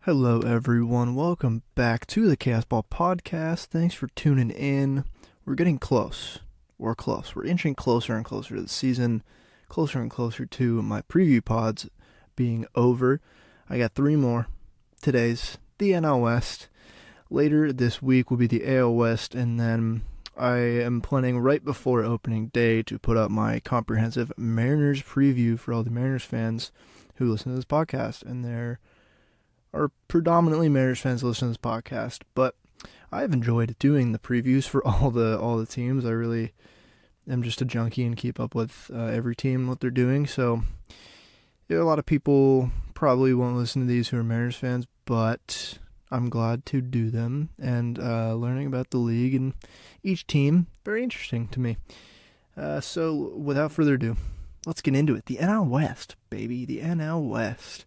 Hello, everyone. Welcome back to the Castball Podcast. Thanks for tuning in. We're getting close. We're close. We're inching closer and closer to the season, closer and closer to my preview pods being over. I got 3 more. Today's the NL West. Later this week will be the AL West, and then I am planning right before opening day to put up my comprehensive Mariners preview for all the Mariners fans who listen to this podcast, and they're are predominantly Mariners fans who listen to this podcast, but I've enjoyed doing the previews for all the teams. I really am just a junkie and keep up with every team, what they're doing. So a lot of people probably won't listen to these who are Mariners fans, but I'm glad to do them, and learning about the league and each team, very interesting to me. So without further ado, let's get into it. The NL West, baby, the NL West.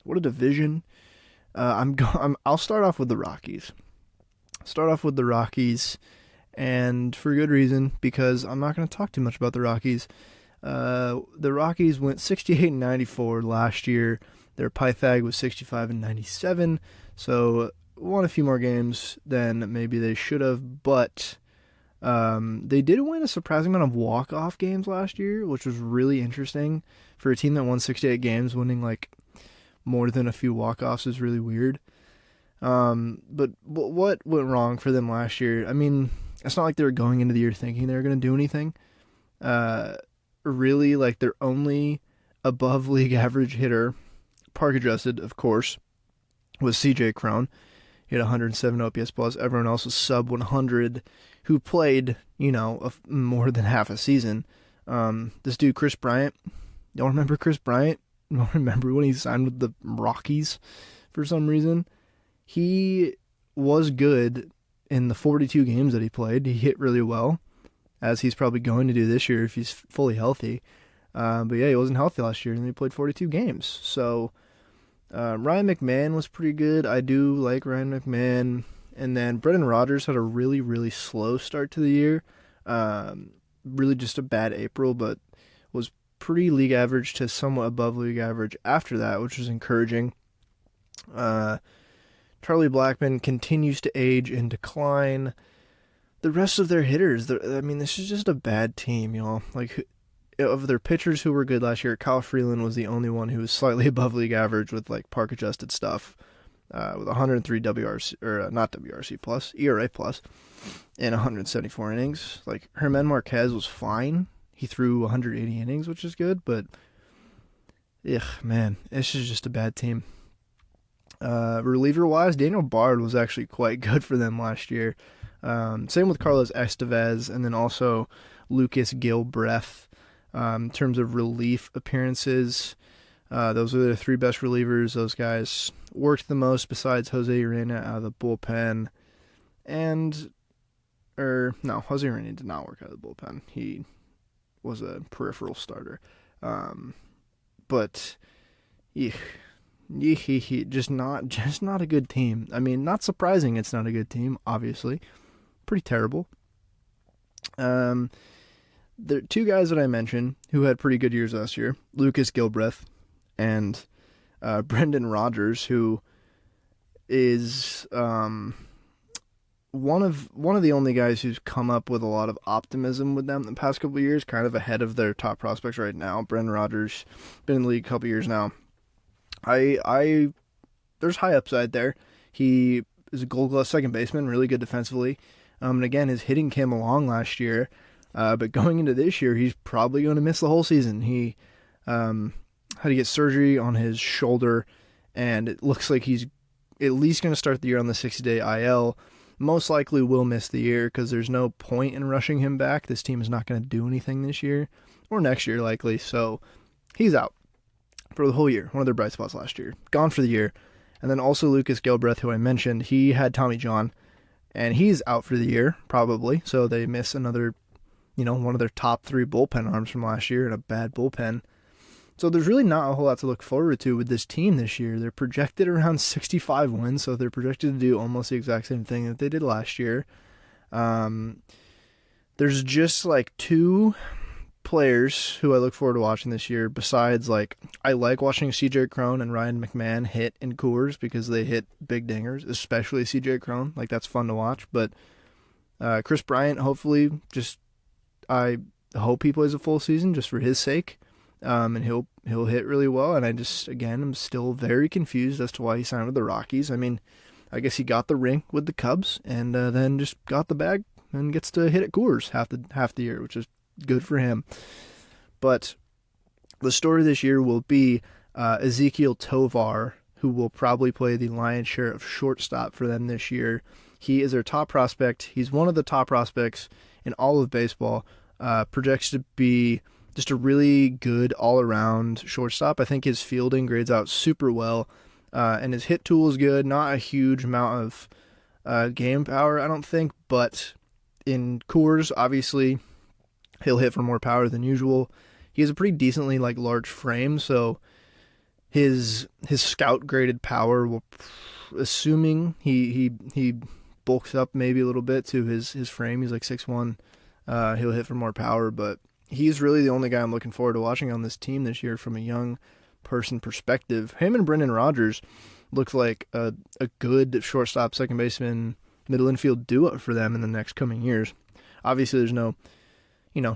What a division. I'll start off with the Rockies. And for good reason, because I'm not going to talk too much about the Rockies. The Rockies went 68-94 last year. Their Pythag was 65-97, so won a few more games than maybe they should have, but they did win a surprising amount of walk-off games last year, which was really interesting for a team that won 68 games. Winning like more than a few walk-offs is really weird. But what went wrong for them last year? I mean, it's not like they were going into the year thinking they were going to do anything. Really, like, their only above league average hitter, park adjusted, of course, was CJ Cron. He had 107 OPS plus. Everyone else was sub 100, who played, more than half a season. This dude, Chris Bryant. Y'all remember Chris Bryant? Remember when he signed with the Rockies for some reason? He was good in the 42 games that he played. He hit really well, as he's probably going to do this year if he's fully healthy. But yeah, he wasn't healthy last year, and he played 42 games. So Ryan McMahon was pretty good. I do like Ryan McMahon. And then Brendan Rodgers had a really, really slow start to the year. Really just a bad April, but was pretty league average to somewhat above league average after that, which was encouraging. Charlie Blackmon continues to age and decline. The rest of their hitters, this is just a bad team, y'all. Like, of their pitchers who were good last year, Kyle Freeland was the only one who was slightly above league average with like park adjusted stuff, with 103 WRC or not WRC plus ERA plus, and 174 innings. Like, Germán Marquez was fine. He threw 180 innings, which is good, but man, this is just a bad team. Reliever-wise, Daniel Bard was actually quite good for them last year. Same with Carlos Estevez, and then also Lucas Gilbreth. In terms of relief appearances, those are the 3 best relievers. Those guys worked the most besides Jose Urena out of the bullpen. Jose Urena did not work out of the bullpen. He was a peripheral starter. But just not a good team. I mean, not surprising it's not a good team, obviously. Pretty terrible. The 2 guys that I mentioned who had pretty good years last year, Lucas Gilbreth and Brendan Rodgers, who is one of the only guys who's come up with a lot of optimism with them the past couple of years, kind of ahead of their top prospects right now. Brendan Rodgers, been in the league a couple of years now. There's high upside there. He is a Gold Glove second baseman, really good defensively. And again, his hitting came along last year, but going into this year, he's probably going to miss the whole season. He had to get surgery on his shoulder, and it looks like he's at least going to start the year on the 60-day IL. Most likely will miss the year because there's no point in rushing him back. This team is not going to do anything this year or next year likely, so he's out for the whole year. One of their bright spots last year. Gone for the year. And then also Lucas Gilbreth, who I mentioned, he had Tommy John, and he's out for the year probably, so they miss another, one of their top 3 bullpen arms from last year in a bad bullpen. So there's really not a whole lot to look forward to with this team this year. They're projected around 65 wins, so they're projected to do almost the exact same thing that they did last year. There's just like 2 players who I look forward to watching this year, besides, like, I like watching CJ Cron and Ryan McMahon hit in Coors because they hit big dingers, especially CJ Cron. Like, that's fun to watch. But Chris Bryant, hopefully, I hope he plays a full season just for his sake. And he'll hit really well. And I just, again, I'm still very confused as to why he signed with the Rockies. I mean, I guess he got the ring with the Cubs and then just got the bag and gets to hit at Coors half the year, which is good for him. But the story this year will be Ezekiel Tovar, who will probably play the lion's share of shortstop for them this year. He is their top prospect. He's one of the top prospects in all of baseball. Projects to be just a really good all-around shortstop. I think his fielding grades out super well, and his hit tool is good. Not a huge amount of game power, I don't think, but in Coors, obviously, he'll hit for more power than usual. He has a pretty decently large frame, so his scout graded power will, assuming he bulks up maybe a little bit to his frame. He's like 6'1". He'll hit for more power, but he's really the only guy I'm looking forward to watching on this team this year from a young person perspective. Him and Brendan Rodgers look like a good shortstop, second baseman, middle infield duo for them in the next coming years. Obviously, there's no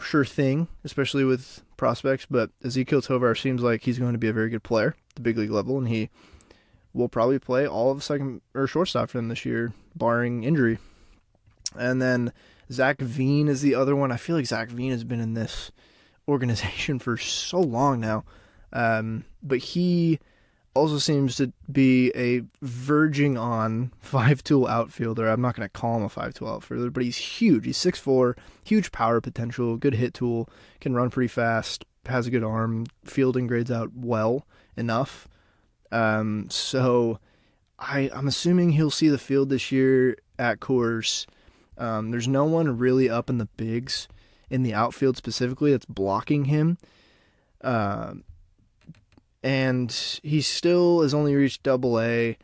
sure thing, especially with prospects, but Ezekiel Tovar seems like he's going to be a very good player at the big league level, and he will probably play all of second or shortstop for them this year, barring injury. And then Zach Veen is the other one. I feel like Zach Veen has been in this organization for so long now, but he also seems to be a verging on 5-tool outfielder. I'm not going to call him a 5-tool outfielder, but he's huge. He's 6'4", huge power potential, good hit tool, can run pretty fast, has a good arm, fielding grades out well enough. So I'm assuming he'll see the field this year at Coors. There's no one really up in the bigs in the outfield specifically that's blocking him. And he still has only reached Double-A.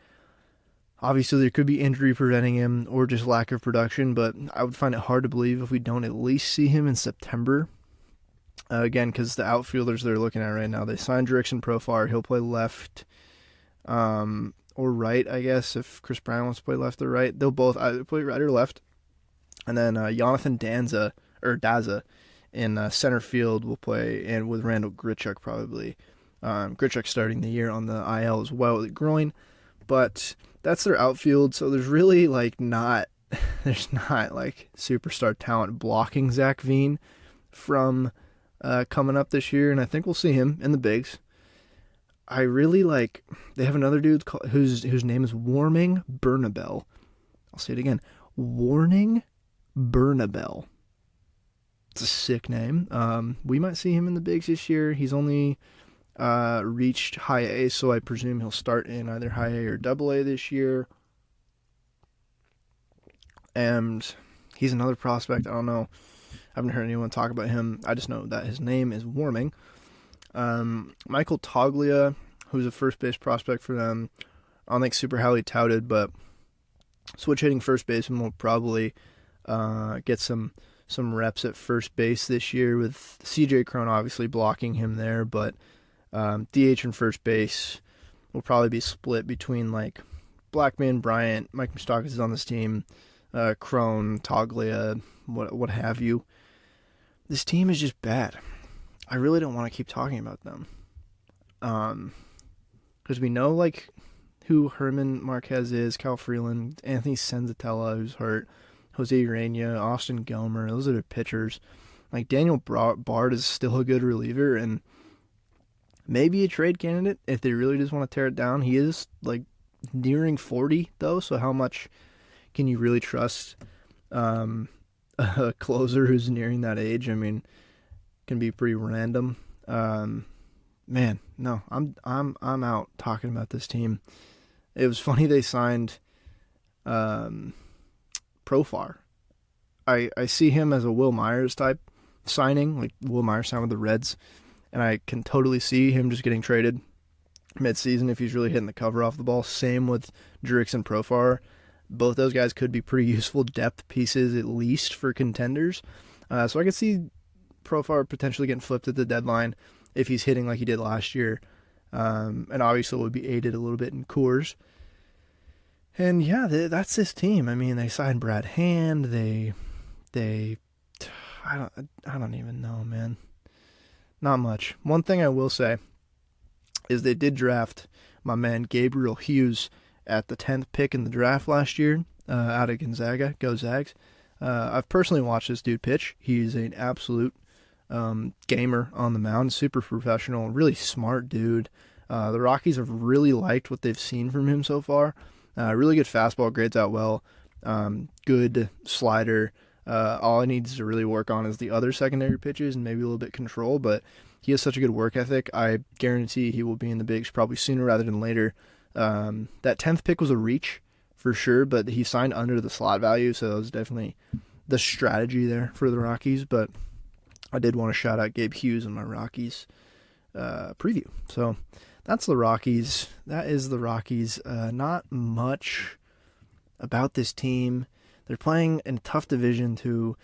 Obviously, there could be injury preventing him or just lack of production, but I would find it hard to believe if we don't at least see him in September. Again, because the outfielders they're looking at right now, they signed Jurickson Profar. He'll play left or right, I guess, if Chris Bryant wants to play left or right. They'll both either play right or left. And then Jonathan Daza in center field will play, and with Randall Grichuk probably. Grichuk starting the year on the IL as well with groin, but that's their outfield. So there's really not superstar talent blocking Zach Veen from coming up this year, and I think we'll see him in the bigs. I really they have another dude whose name is Warming Bernabel. I'll say it again, Warning Bernabel. It's a sick name. We might see him in the bigs this year. He's only reached high A, so I presume he'll start in either high A or Double-A this year. And he's another prospect. I don't know. I haven't heard anyone talk about him. I just know that his name is Warming. Michael Toglia, who's a first base prospect for them. I don't think super highly touted, but switch hitting first baseman will probably get some reps at first base this year, with CJ Cron obviously blocking him there, but DH and first base will probably be split between Blackman, Bryant, Mike Moustakas is on this team, Cron, Toglia, what have you. This team is just bad. I really don't want to keep talking about them. Because we know who Herman Marquez is, Cal Freeland, Anthony Senzatella, who's hurt, Jose Urena, Austin Gilmer, those are their pitchers. Daniel Bard is still a good reliever, and maybe a trade candidate if they really just want to tear it down. He is nearing 40 though, so how much can you really trust a closer who's nearing that age? I mean, can be pretty random. Man, no, I'm out talking about this team. It was funny they signed Profar. I see him as a Will Myers type signing, Will Myers signed with the Reds, and I can totally see him just getting traded mid-season if he's really hitting the cover off the ball. Same with Jurickson Profar. Both those guys could be pretty useful depth pieces, at least for contenders. So I could see profile potentially getting flipped at the deadline if he's hitting like he did last year. And obviously would be aided a little bit in Coors. And yeah, that's this team. I mean, they signed Brad Hand. I don't even know, man. Not much. One thing I will say is they did draft my man Gabriel Hughes at the 10th pick in the draft last year out of Gonzaga. Go Zags. I've personally watched this dude pitch. He's an absolute gamer on the mound, super professional, really smart dude. The Rockies have really liked what they've seen from him so far. Really good fastball, grades out well. Good slider. All he needs to really work on is the other secondary pitches and maybe a little bit control, but he has such a good work ethic. I guarantee he will be in the bigs probably sooner rather than later. That 10th pick was a reach for sure, but he signed under the slot value, so that was definitely the strategy there for the Rockies. But I did want to shout out Gabe Hughes in my Rockies preview. So that's the Rockies. That is the Rockies. Not much about this team. They're playing in a tough division too.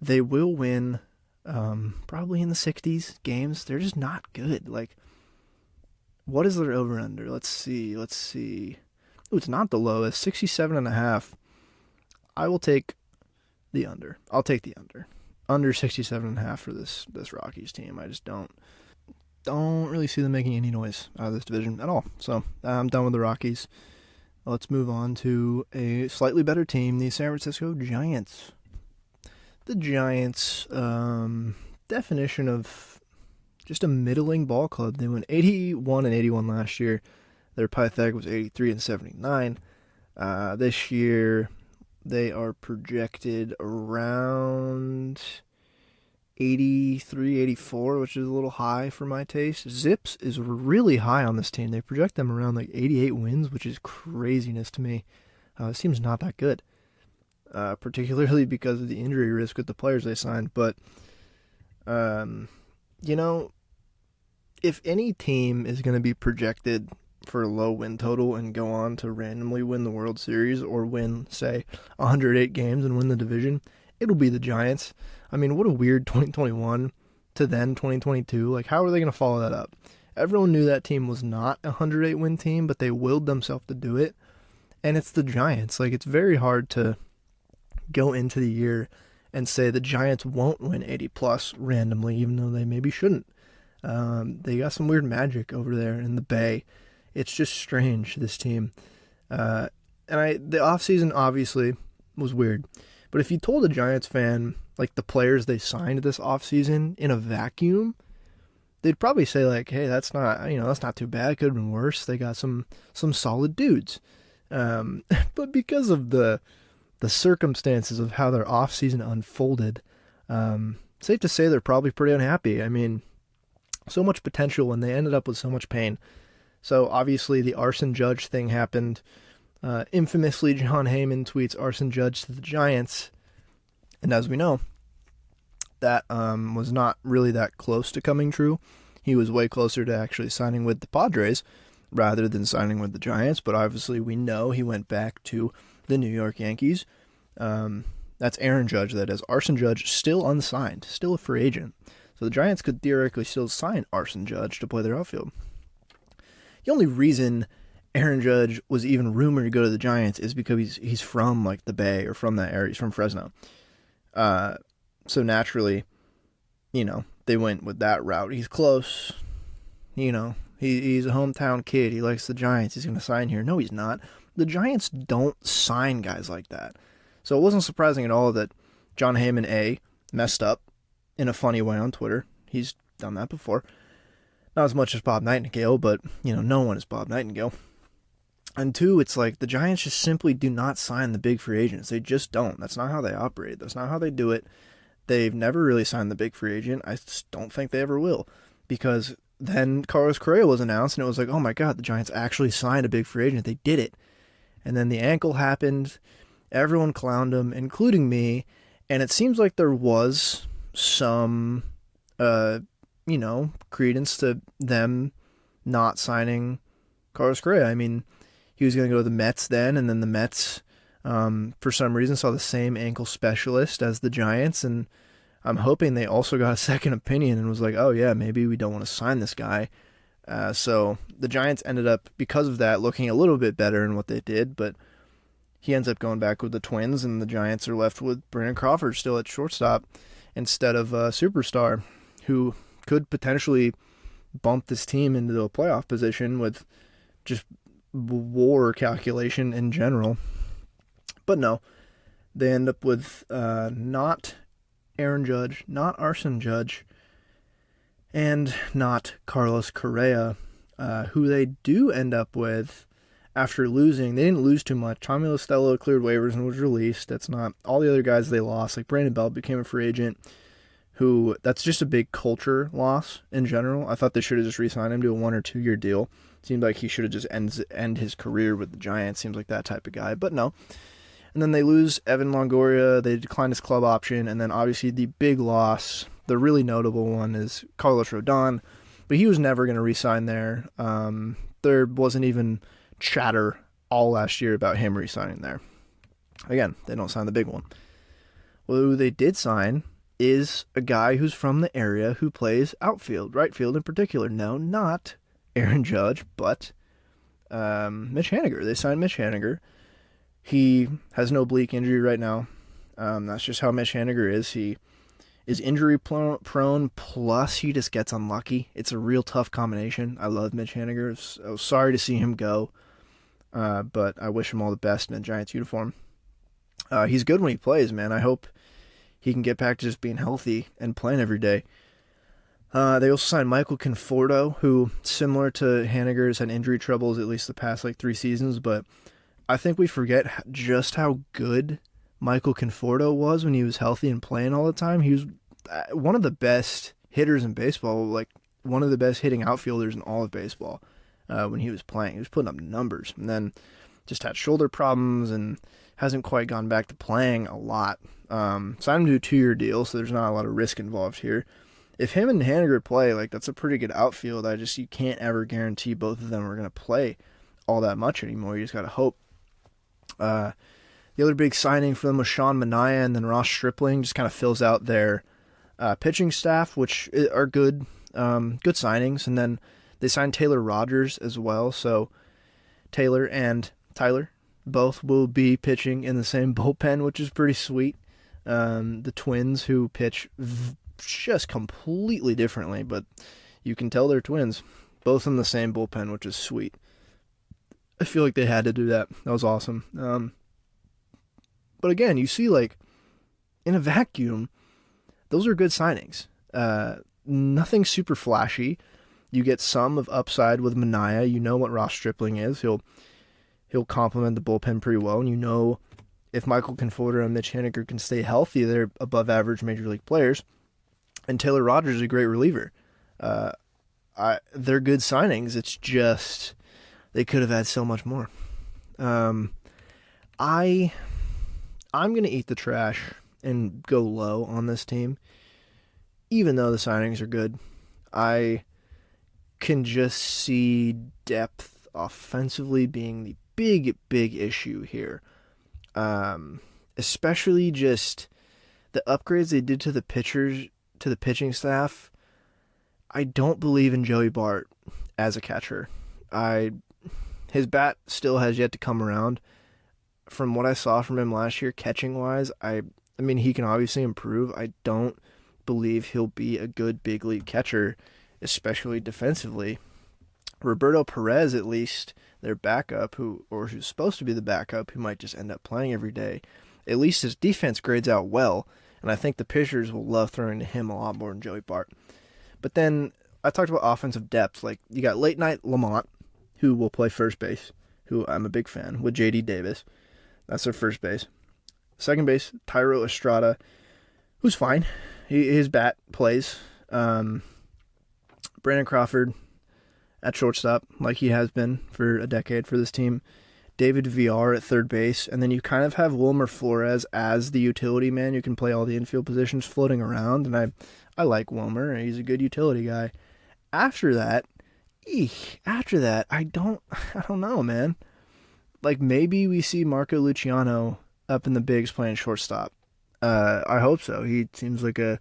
They will win probably in the 60s games. They're just not good. Like, what is their over-under? Let's see. Ooh, it's not the lowest. 67.5. I will take the under. I'll take the under. Under 67.5 for this Rockies team. I just don't really see them making any noise out of this division at all. So I'm done with the Rockies. Let's move on to a slightly better team, the San Francisco Giants. The Giants, definition of just a middling ball club. They went 81-81 last year. Their Pythag was 83-79. This year, they are projected around 83-84, which is a little high for my taste. Zips is really high on this team. They project them around like 88 wins, which is craziness to me. It seems not that good, particularly because of the injury risk with the players they signed. But, if any team is going to be projected for a low win total and go on to randomly win the World Series or win, say, 108 games and win the division, it'll be the Giants. I mean, what a weird 2021 to then 2022. Like, how are they going to follow that up? Everyone knew that team was not a 108-win team, but they willed themselves to do it. And it's the Giants. Like, it's very hard to go into the year and say the Giants won't win 80-plus randomly, even though they maybe shouldn't. They got some weird magic over there in the Bay. It's just strange, this team. The offseason obviously was weird. But if you told a Giants fan, like, the players they signed this offseason in a vacuum, they'd probably say, like, hey, that's not too bad. It could have been worse. They got some solid dudes. But because of the circumstances of how their offseason unfolded, safe to say they're probably pretty unhappy. I mean, so much potential, and they ended up with so much pain. So, obviously, the Arson Judge thing happened. Infamously, John Heyman tweets Arson Judge to the Giants. And as we know, that was not really that close to coming true. He was way closer to actually signing with the Padres rather than signing with the Giants. But obviously, we know he went back to the New York Yankees. That's Aaron Judge, that is. Arson Judge still unsigned, still a free agent. So the Giants could theoretically still sign Arson Judge to play their outfield. The only reason Aaron Judge was even rumored to go to the Giants is because he's from, like, the Bay or from that area. He's from Fresno. So naturally, they went with that route. He's close. He's a hometown kid. He likes the Giants. He's going to sign here. No, he's not. The Giants don't sign guys like that. So it wasn't surprising at all that John Heyman, messed up in a funny way on Twitter. He's done that before. Not as much as Bob Nightingale, but, no one is Bob Nightingale. And two, it's like the Giants just simply do not sign the big free agents. They just don't. That's not how they operate. That's not how they do it. They've never really signed the big free agent. I just don't think they ever will. Because then Carlos Correa was announced, and it was like, oh my God, the Giants actually signed a big free agent. They did it. And then the ankle happened. Everyone clowned him, including me. And it seems like there was some, credence to them not signing Carlos Correa. I mean, he was going to go to the Mets then, and then the Mets, for some reason, saw the same ankle specialist as the Giants, and I'm hoping they also got a second opinion and was like, oh yeah, maybe we don't want to sign this guy. So the Giants ended up, because of that, looking a little bit better in what they did, but he ends up going back with the Twins, and the Giants are left with Brandon Crawford still at shortstop instead of a superstar who could potentially bump this team into a playoff position with just WAR calculation in general. But no, they end up with not Aaron Judge, not Arson Judge, and not Carlos Correa, who they do end up with after losing. They didn't lose too much. Tommy Lostello cleared waivers and was released. That's not all the other guys they lost. Like Brandon Belt became a free agent, who that's just a big culture loss in general. I thought they should have just re-signed him to a 1 or 2 year deal. Seemed like he should have just end his career with the Giants. Seems like that type of guy, but no. And then they lose Evan Longoria. They decline his club option, and then obviously the big loss, the really notable one, is Carlos Rodon, but he was never going to re-sign there. There wasn't even chatter all last year about him re-signing there. Again, they don't sign the big one. Well, who they did sign is a guy who's from the area who plays outfield, right field in particular. No, not Aaron Judge, but Mitch Haniger. They signed Mitch Haniger. He has no oblique injury right now. That's just how Mitch Haniger is. He is injury prone, plus he just gets unlucky. It's a real tough combination. I love Mitch Haniger. I was sorry to see him go, but I wish him all the best in a Giants uniform. He's good when he plays, man. I hope he can get back to just being healthy and playing every day. They also signed Michael Conforto, who, similar to Haniger, has had injury troubles at least the past 3 seasons, but I think we forget just how good Michael Conforto was when he was healthy and playing all the time. He was one of the best hitters in baseball, like one of the best hitting outfielders in all of baseball when he was playing. He was putting up numbers, and then just had shoulder problems and hasn't quite gone back to playing a lot. Signed him to a 2-year deal, so there's not a lot of risk involved here. If him and Haniger play, that's a pretty good outfield. You can't ever guarantee both of them are going to play all that much anymore. You just got to hope. The other big signing for them was Sean Manaea, and then Ross Stripling just kind of fills out their pitching staff, which are good signings. And then they signed Taylor Rogers as well. So Taylor and Tyler both will be pitching in the same bullpen, which is pretty sweet. The twins, who pitch just completely differently, but you can tell they're twins, both in the same bullpen, which is sweet. I feel like they had to do that. That was awesome. But again, you see, in a vacuum, those are good signings. Nothing super flashy. You get some of upside with Manaea. You know what Ross Stripling is. He'll complement the bullpen pretty well, and you know if Michael Conforto and Mitch Haniger can stay healthy, they're above average major league players. And Taylor Rogers is a great reliever. They're good signings. It's just they could have had so much more. I'm going to eat the trash and go low on this team, even though the signings are good. I can just see depth offensively being the big issue here. Especially just the upgrades they did to the pitchers, to the pitching staff. I don't believe in Joey Bart as a catcher. His bat still has yet to come around. From what I saw from him last year, catching-wise, I mean, he can obviously improve. I don't believe he'll be a good big league catcher, especially defensively. Roberto Perez, at least, their backup, who's supposed to be the backup, who might just end up playing every day, at least his defense grades out well, and I think the pitchers will love throwing to him a lot more than Joey Bart. But then I talked about offensive depth. You got late night Lamont, who will play first base, who I'm a big fan, with J.D. Davis. That's their first base. Second base, Tyro Estrada, who's fine. His bat plays. Brandon Crawford at shortstop, like he has been for a decade for this team. David Villar at third base. And then you kind of have Wilmer Flores as the utility man. You can play all the infield positions floating around. And I like Wilmer. He's a good utility guy. After that, I don't know, man. Maybe we see Marco Luciano up in the bigs playing shortstop. I hope so. He seems like a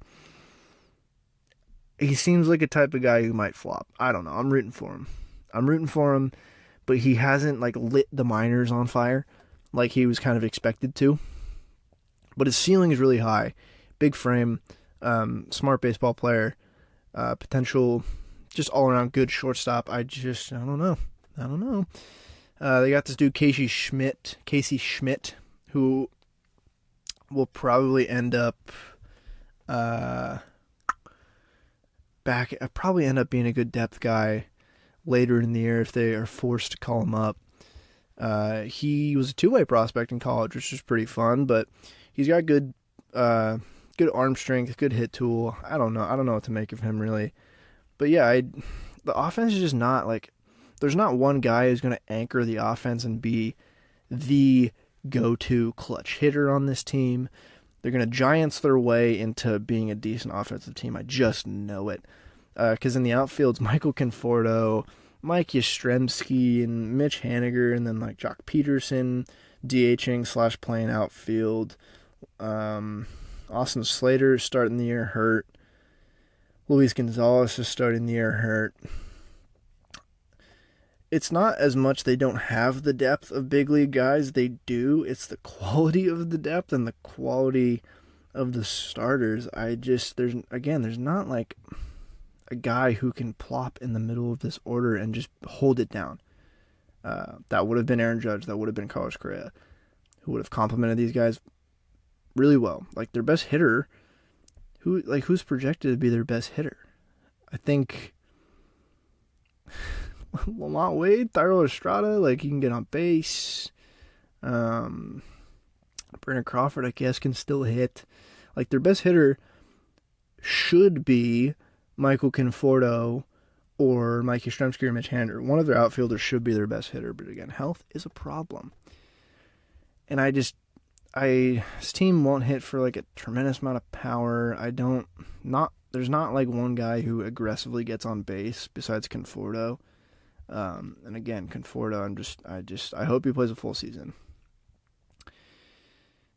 type of guy who might flop. I don't know. I'm rooting for him. But he hasn't like lit the minors on fire like he was kind of expected to. But his ceiling is really high. Big frame, smart baseball player, potential, just all around good shortstop. I don't know. They got this dude Casey Schmidt, who will probably end up being a good depth guy later in the year if they are forced to call him up. He was a two-way prospect in college, which was pretty fun, but he's got good arm strength, good hit tool. I don't know what to make of him really. But yeah, the offense is just not like, there's not one guy who's going to anchor the offense and be the go-to clutch hitter on this team. They're going to Giants their way into being a decent offensive team. I just know it. Because in the outfield, it's Michael Conforto, Mike Yastrzemski, and Mitch Haniger, and then like Jock Peterson, DHing / playing outfield. Austin Slater is starting the year hurt. Luis Gonzalez is starting the year hurt. It's not as much they don't have the depth of big league guys. They do. It's the quality of the depth and the quality of the starters. There's not like a guy who can plop in the middle of this order and just hold it down. That would have been Aaron Judge. That would have been Carlos Correa, who would have complemented these guys really well. Like their best hitter, who's projected to be their best hitter? I think Lamont Wade, Thairo Estrada, like he can get on base. Brandon Crawford, I guess, can still hit. Like their best hitter should be Michael Conforto or Mike Yastrzemski or Mitch Haniger. One of their outfielders should be their best hitter, but again, health is a problem. And this team won't hit for like a tremendous amount of power. There's not like one guy who aggressively gets on base besides Conforto. And again, Conforto, I hope he plays a full season.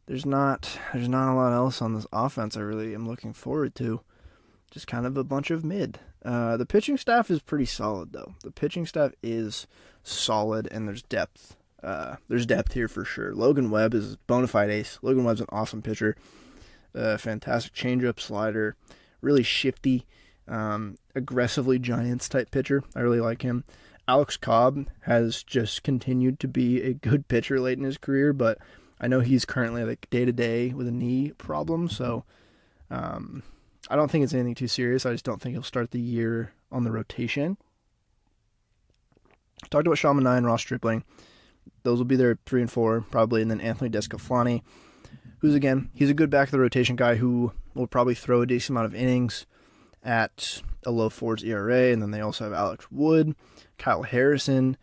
There's not a lot else on this offense I really am looking forward to. Just kind of a bunch of mid. The pitching staff is pretty solid, though. The pitching staff is solid, and there's depth. There's depth here for sure. Logan Webb is a bona fide ace. Logan Webb's an awesome pitcher. Fantastic changeup, slider, really shifty, aggressively Giants-type pitcher. I really like him. Alex Cobb has just continued to be a good pitcher late in his career, but I know he's currently like day-to-day with a knee problem, so I don't think it's anything too serious. I just don't think he'll start the year on the rotation. Talked about Sean Manaea and Ross Stripling. Those will be their 3 and 4, probably, and then Anthony Descaflani, who's, again, he's a good back-of-the-rotation guy who will probably throw a decent amount of innings at a low 4s ERA, and then they also have Alex Wood, Kyle Harrison.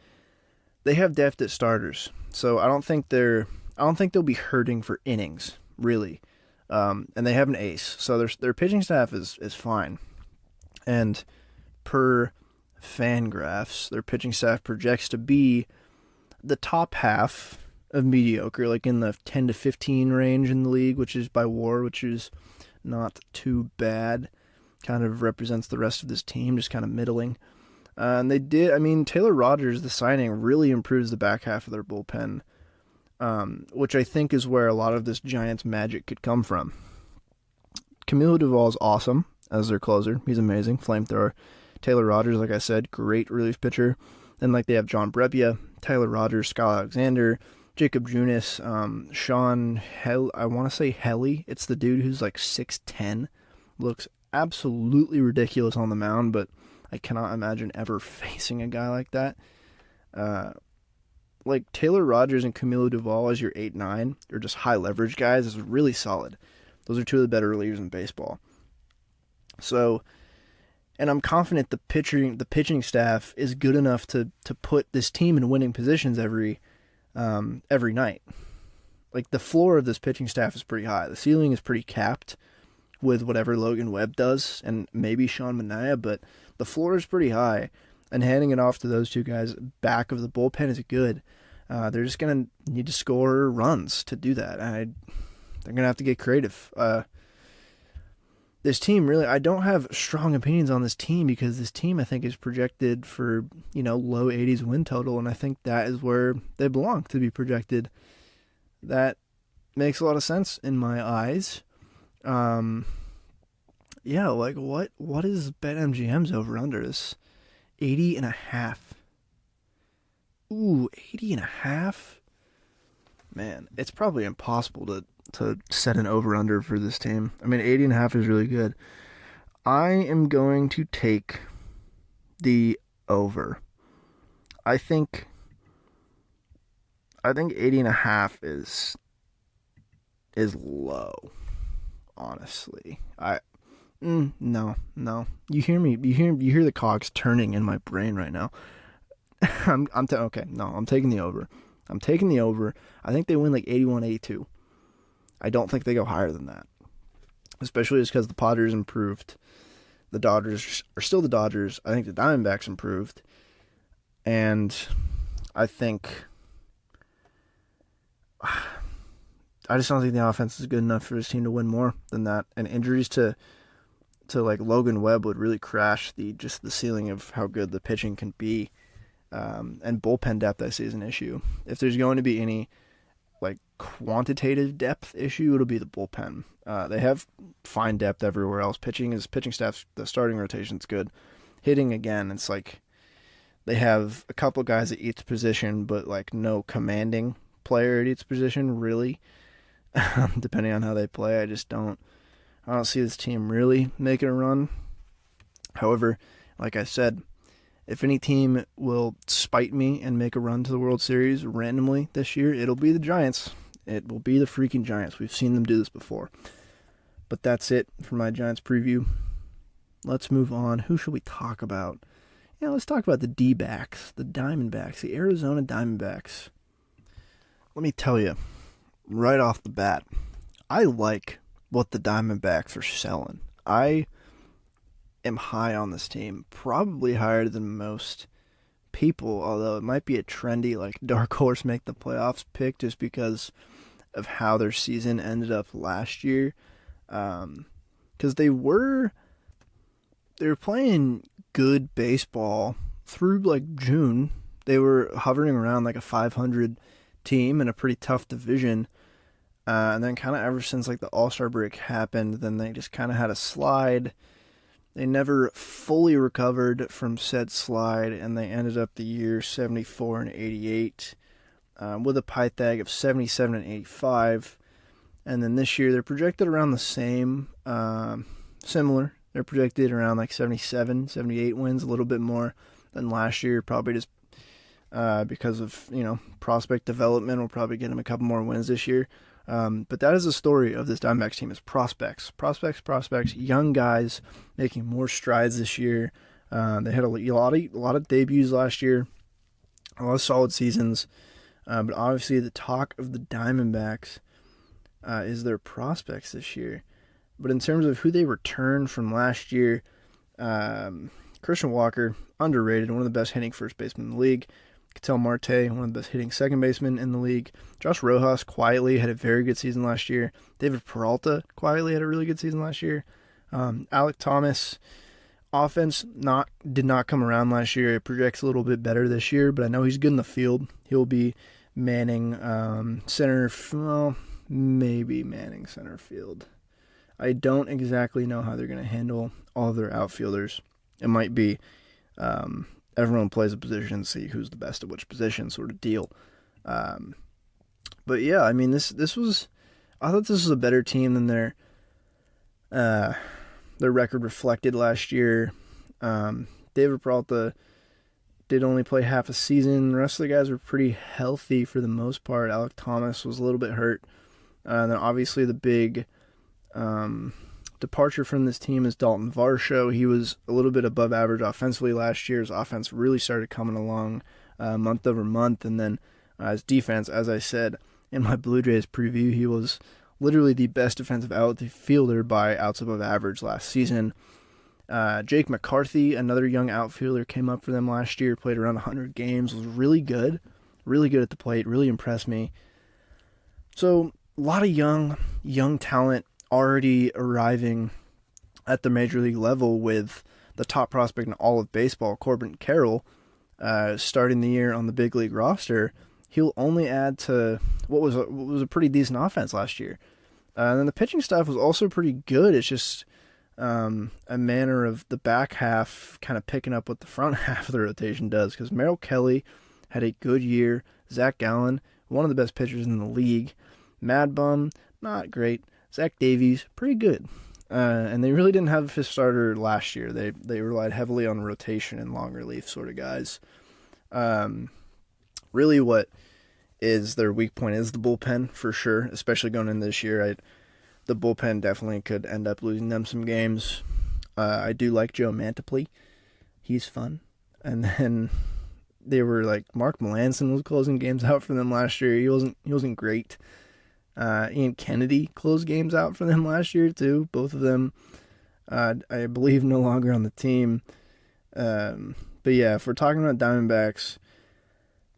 They have depth at starters, so I don't think they'll be hurting for innings, really. And they have an ace, so their pitching staff is fine. And per Fangraphs, their pitching staff projects to be the top half of mediocre, like in the 10 to 15 range in the league, which is by WAR, which is not too bad. Kind of represents the rest of this team, just kind of middling. And Taylor Rogers, the signing, really improves the back half of their bullpen, which I think is where a lot of this Giants magic could come from. Camilo Duvall is awesome as their closer. He's amazing, flamethrower. Taylor Rogers, like I said, great relief pitcher. Then they have John Brebbia, Tyler Rogers, Scott Alexander, Jacob Junis, I want to say Helly. It's the dude who's like 6'10", looks absolutely ridiculous on the mound, but I cannot imagine ever facing a guy like that. Like Taylor Rogers and Camilo Duvall as your 8-9, or just high leverage guys, is really solid. Those are two of the better relievers in baseball. So, and I'm confident the pitching staff is good enough to put this team in winning positions every night. Like the floor of this pitching staff is pretty high. The ceiling is pretty capped with whatever Logan Webb does and maybe Sean Manaea, but the floor is pretty high. And handing it off to those two guys back of the bullpen is good. They're just going to need to score runs to do that. They're going to have to get creative. This team, really, I don't have strong opinions on this team because this team, I think, is projected for, low 80s win total, and I think that is where they belong to be projected. That makes a lot of sense in my eyes. Yeah, like, what is BetMGM's over-under? This 80.5. Ooh, 80.5? Man, it's probably impossible to set an over-under for this team. I mean, 80.5 is really good. I am going to take the over. I think 80.5 is low, honestly. No. You hear me? You hear the cogs turning in my brain right now. Okay. No, I'm taking the over. I think they win like 81, 82. I don't think they go higher than that. Especially just because the Padres improved. The Dodgers are still the Dodgers. I think the Diamondbacks improved. And I think... I just don't think the offense is good enough for this team to win more than that. And injuries to like Logan Webb would really crash the ceiling of how good the pitching can be. And bullpen depth, I see, is an issue. If there's going to be any like quantitative depth issue, it'll be the bullpen. They have fine depth everywhere else. Pitching staff, the starting rotation's good. Hitting, again, it's like they have a couple guys at each position, but like no commanding player at each position, really. Depending on how they play, I don't see this team really making a run. However, like I said, if any team will spite me and make a run to the World Series randomly this year, it'll be the Giants. It will be the freaking Giants. We've seen them do this before. But that's it for my Giants preview. Let's move on. Who should we talk about? Yeah, let's talk about the D-backs, the Diamondbacks, the Arizona Diamondbacks. Let me tell you, right off the bat, I like what the Diamondbacks are selling. I am high on this team, probably higher than most people, although it might be a trendy like dark horse make the playoffs pick just because of how their season ended up last year. Because they were playing good baseball through like June. They were hovering around like a 500 team in a pretty tough division. And then kind of ever since like the All-Star break happened, then they just kind of had a slide. They never fully recovered from said slide, and they ended up the year 74 and 88 with a Pythag of 77 and 85. And then this year they're projected around the same, similar. They're projected around like 77, 78 wins, a little bit more than last year, probably just because of, prospect development. We'll probably get them a couple more wins this year. But that is the story of this Diamondbacks team, is prospects, young guys making more strides this year. They had a lot of debuts last year, a lot of solid seasons. But obviously the talk of the Diamondbacks is their prospects this year. But in terms of who they returned from last year, Christian Walker, underrated, one of the best hitting first basemen in the league. Ketel Marte, one of the best hitting second basemen in the league. Josh Rojas quietly had a very good season last year. David Peralta quietly had a really good season last year. Alek Thomas, offense did not come around last year. It projects a little bit better this year, but I know he's good in the field. He'll be manning center, well, maybe manning center field. I don't exactly know how they're going to handle all of their outfielders. It might be everyone plays a position, see who's the best at which position sort of deal. But yeah, I mean, I thought this was a better team than their record reflected last year. David Peralta did only play half a season. The rest of the guys were pretty healthy for the most part. Alek Thomas was a little bit hurt. And then obviously the big departure from this team is Dalton Varsho. He was a little bit above average offensively last year. His offense really started coming along month over month. And then his defense, as I said in my Blue Jays preview, he was literally the best defensive outfielder by outs above average last season. Jake McCarthy, another young outfielder, came up for them last year, played around 100 games, was really good at the plate, really impressed me. So, lot of young talent already arriving at the major league level, with the top prospect in all of baseball, Corbin Carroll, starting the year on the big league roster. He'll only add to what was a pretty decent offense last year. And then the pitching staff was also pretty good. It's just a manner of the back half kind of picking up what the front half of the rotation does, because Merrill Kelly had a good year. Zach Gallen, one of the best pitchers in the league. Mad Bum, not great. Zach Davies, pretty good. And they really didn't have his starter last year. They relied heavily on rotation and long relief sort of guys. Really what is their weak point is the bullpen, for sure, especially going into this year. The bullpen definitely could end up losing them some games. I do like Joe Mantiply. He's fun. And then they were like, Mark Melanson was closing games out for them last year. He wasn't great. Ian Kennedy closed games out for them last year too. Both of them, I believe, no longer on the team. But yeah, if we're talking about Diamondbacks,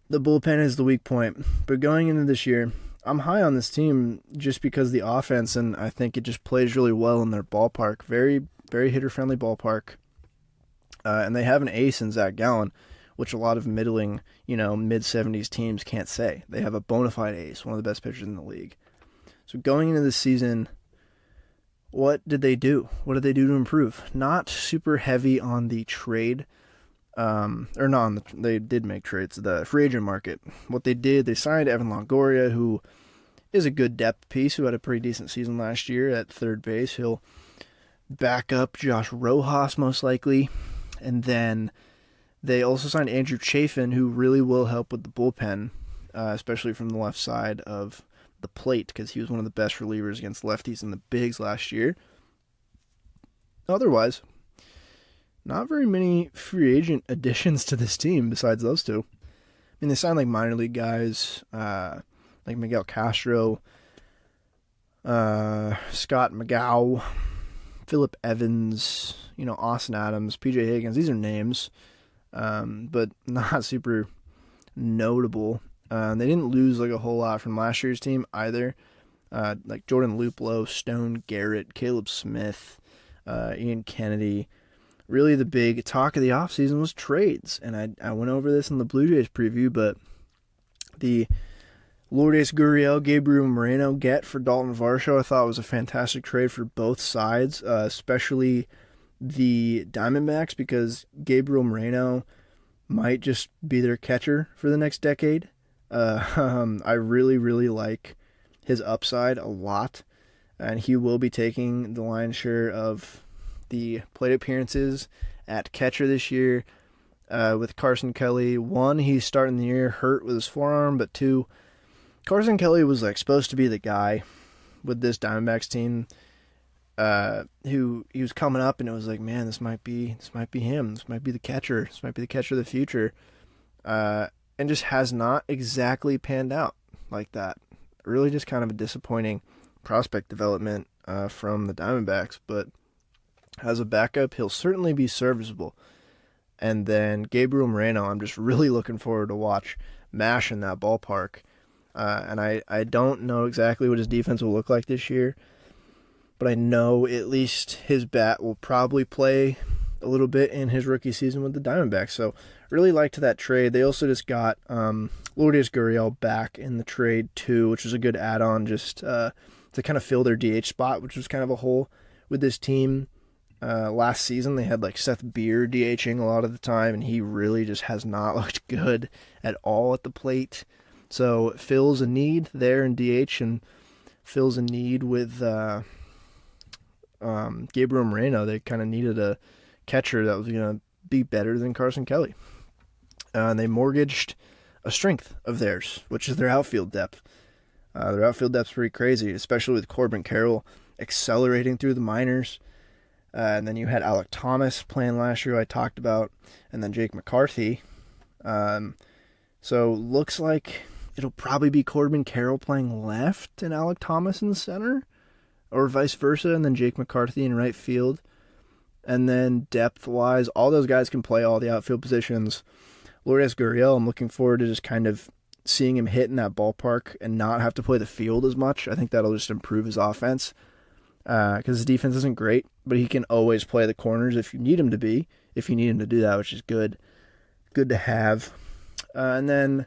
the bullpen is the weak point. But going into this year, I'm high on this team just because of the offense, and I think it just plays really well in their ballpark. Very, very hitter-friendly ballpark. And they have an ace in Zach Gallen, which a lot of middling, mid-70s teams can't say. They have a bona fide ace, one of the best pitchers in the league. So going into this season, what did they do? What did they do to improve? Not super heavy on the trade, they did make trades, the free agent market. What they did, they signed Evan Longoria, who is a good depth piece, who had a pretty decent season last year at third base. He'll back up Josh Rojas most likely. And then they also signed Andrew Chafin, who really will help with the bullpen, especially from the left side of the plate, because he was one of the best relievers against lefties in the bigs last year. Otherwise, not very many free agent additions to this team besides those two. I mean, they signed like minor league guys, like Miguel Castro, Scott McGow, Phillip Evans, Austin Adams, PJ Higgins. These are names, but not super notable. They didn't lose like a whole lot from last year's team either. Like Jordan Luplow, Stone Garrett, Caleb Smith, Ian Kennedy. Really the big talk of the offseason was trades. And I went over this in the Blue Jays preview, but the Lourdes Gurriel, Gabriel Moreno get for Dalton Varsho I thought was a fantastic trade for both sides, especially the Diamondbacks, because Gabriel Moreno might just be their catcher for the next decade. I really, really like his upside a lot, and he will be taking the lion's share of the plate appearances at catcher this year with Carson Kelly. One, he's starting the year hurt with his forearm, but two, Carson Kelly was supposed to be the guy with this Diamondbacks team who he was coming up, and it was like, man, this might be him. This might be the catcher. This might be the catcher of the future. And just has not exactly panned out like that. Really just kind of a disappointing prospect development from the Diamondbacks, but as a backup, he'll certainly be serviceable. And then Gabriel Moreno, I'm just really looking forward to watch mash in that ballpark. And I don't know exactly what his defense will look like this year, but I know at least his bat will probably play a little bit in his rookie season with the Diamondbacks. So really liked that trade. They also just got Lourdes Gurriel back in the trade too, which was a good add-on just to kind of fill their DH spot, which was kind of a hole with this team. Last season they had like Seth Beer DHing a lot of the time, and he really just has not looked good at all at the plate. So it fills a need there in DH and fills a need with Gabriel Moreno. They kind of needed a catcher that was going to be better than Carson Kelly. And they mortgaged a strength of theirs, which is their outfield depth. Their outfield depth's pretty crazy, especially with Corbin Carroll accelerating through the minors. And then you had Alec Thomas playing last year, I talked about, and then Jake McCarthy. So looks like it'll probably be Corbin Carroll playing left and Alec Thomas in the center, or vice versa, and then Jake McCarthy in right field. And then depth-wise, all those guys can play all the outfield positions. Lourdes Gurriel, I'm looking forward to just kind of seeing him hit in that ballpark and not have to play the field as much. I think that'll just improve his offense because his defense isn't great, but he can always play the corners if you need him to be, if you need him to do that, which is good to have. And then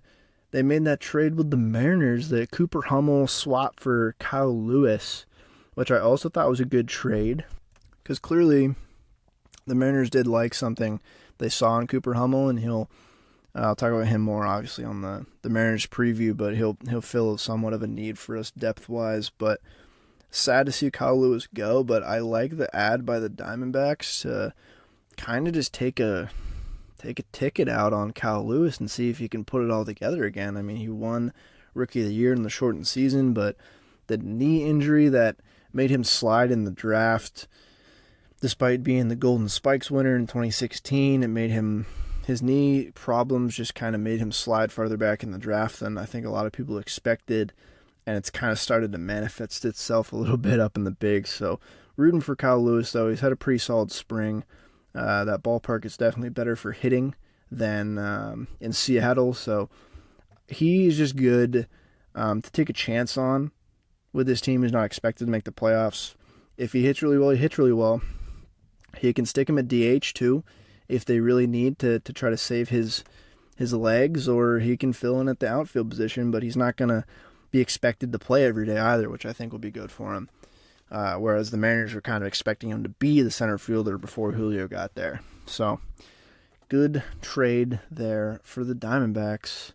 they made that trade with the Mariners, the Cooper Hummel swap for Kyle Lewis, which I also thought was a good trade because clearly the Mariners did like something they saw in Cooper Hummel, and I'll talk about him more obviously on the Mariners preview, but he'll fill somewhat of a need for us depth-wise. But sad to see Kyle Lewis go, but I like the ad by the Diamondbacks to kind of just take a ticket out on Kyle Lewis and see if he can put it all together again. I mean, he won Rookie of the Year in the shortened season, but the knee injury that made him slide in the draft, despite being the Golden Spikes winner in 2016, his knee problems just kind of made him slide farther back in the draft than I think a lot of people expected, and it's kind of started to manifest itself a little bit up in the bigs. So rooting for Kyle Lewis, though. He's had a pretty solid spring. That ballpark is definitely better for hitting than in Seattle, so he's just good to take a chance on with this team who's not expected to make the playoffs. If he hits really well, he hits really well. He can stick him at DH too if they really need to try to save his legs, or he can fill in at the outfield position, but he's not going to be expected to play every day either, which I think will be good for him. Whereas the Mariners were kind of expecting him to be the center fielder before Julio got there. So, good trade there for the Diamondbacks.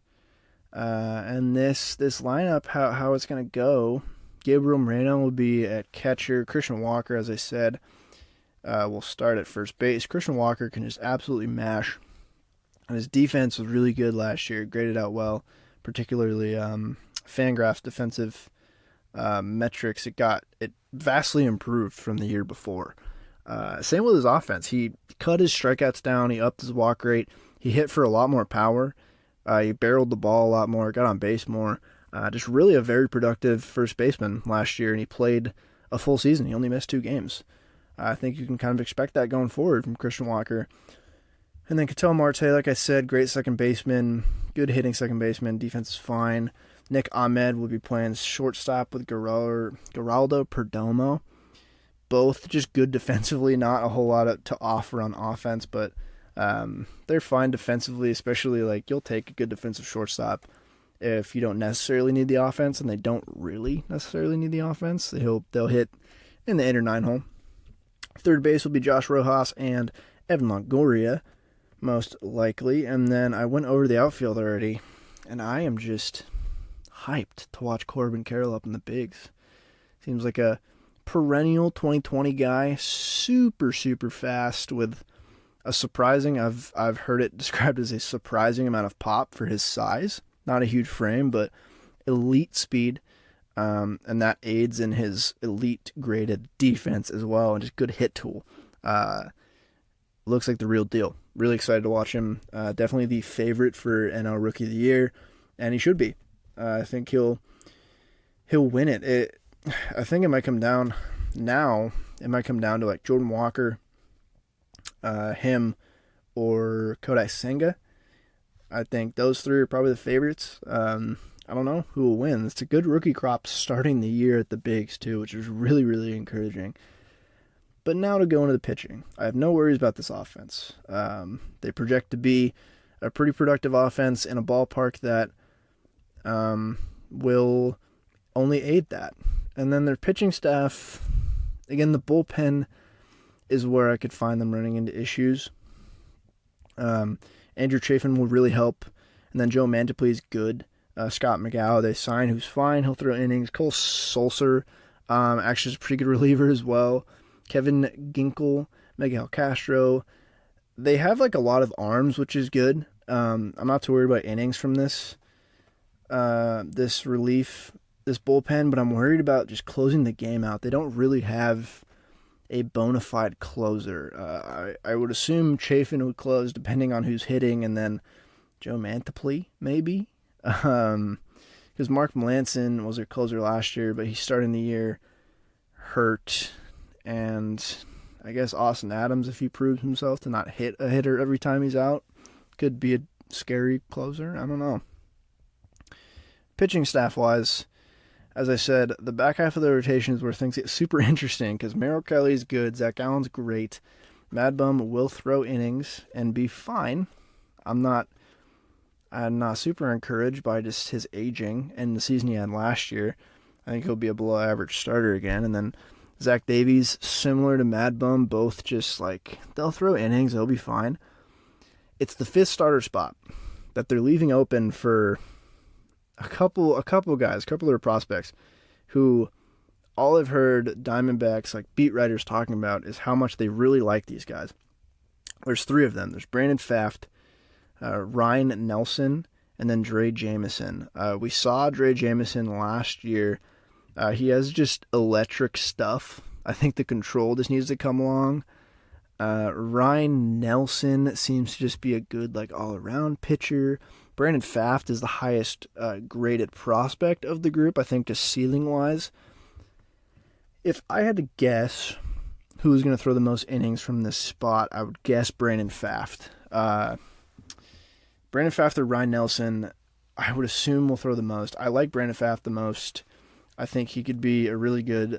And this lineup, how it's going to go, Gabriel Moreno will be at catcher. Christian Walker, as I said, will start at first base. Christian Walker can just absolutely mash. And his defense was really good last year, graded out well, particularly Fangraph's defensive metrics. It vastly improved from the year before. Same with his offense. He cut his strikeouts down. He upped his walk rate. He hit for a lot more power. He barreled the ball a lot more, got on base more. Just really a very productive first baseman last year, and he played a full season. He only missed 2 games. I think you can kind of expect that going forward from Christian Walker. And then Ketel Marte, like I said, great second baseman, good hitting second baseman. Defense is fine. Nick Ahmed will be playing shortstop with Geraldo Perdomo. Both just good defensively, not a whole lot to offer on offense, but they're fine defensively, especially like you'll take a good defensive shortstop if you don't necessarily need the offense, and they don't really necessarily need the offense. They'll hit in the 8 or 9 hole. Third base will be Josh Rojas and Evan Longoria, most likely. And then I went over the outfield already, and I am just hyped to watch Corbin Carroll up in the bigs. Seems like a perennial 2020 guy, super, super fast with a surprising, I've heard it described as a surprising amount of pop for his size. Not a huge frame, but elite speed. And that aids in his elite graded defense as well, and just good hit tool. Looks like the real deal. Really excited to watch him. Definitely the favorite for NL Rookie of the Year, and he should be. I think he'll win it. I think it might come down now. It might come down to like Jordan Walker, him, or Kodai Senga. I think those 3 are probably the favorites. I don't know who will win. It's a good rookie crop starting the year at the bigs too, which is really, really encouraging. But now to go into the pitching. I have no worries about this offense. They project to be a pretty productive offense in a ballpark that will only aid that. And then their pitching staff, again, the bullpen is where I could find them running into issues. Andrew Chafin will really help. And then Joe Mantiply is good. Scott McGow, they sign, who's fine. He'll throw innings. Cole Sulser, actually is a pretty good reliever as well. Kevin Ginkel, Miguel Castro. They have like a lot of arms, which is good. I'm not too worried about innings from this bullpen, but I'm worried about just closing the game out. They don't really have a bona fide closer. I would assume Chafin would close depending on who's hitting, and then Joe Mantiply, maybe. Because Mark Melanson was their closer last year, but he's starting the year hurt. And I guess Austin Adams, if he proves himself to not hit a hitter every time he's out, could be a scary closer. I don't know. pitching staff-wise, as I said, the back half of the rotation is where things get super interesting because Merrill Kelly's good, Zach Allen's great, Mad Bum will throw innings and be fine. I'm not super encouraged by just his aging and the season he had last year. I think he'll be a below-average starter again. And then Zach Davies, similar to Mad Bum, both just like, they'll throw innings, they'll be fine. It's the fifth starter spot that they're leaving open for a couple guys, a couple of their prospects, who all I've heard Diamondbacks like beat writers talking about is how much they really like these guys. There's three of them. There's Brandon Pfaadt, Ryan Nelson, and then Dre Jameson. We saw Dre Jameson last year. He has just electric stuff. I think the control just needs to come along. Ryan Nelson seems to just be a good like all-around pitcher. Brandon Pfaadt is the highest graded prospect of the group, I think, just ceiling-wise. If I had to guess who was going to throw the most innings from this spot, I would guess Brandon Pfaadt. Brandon Pfaadt or Ryan Nelson, I would assume will throw the most. I like Brandon Pfaadt the most. I think he could be a really good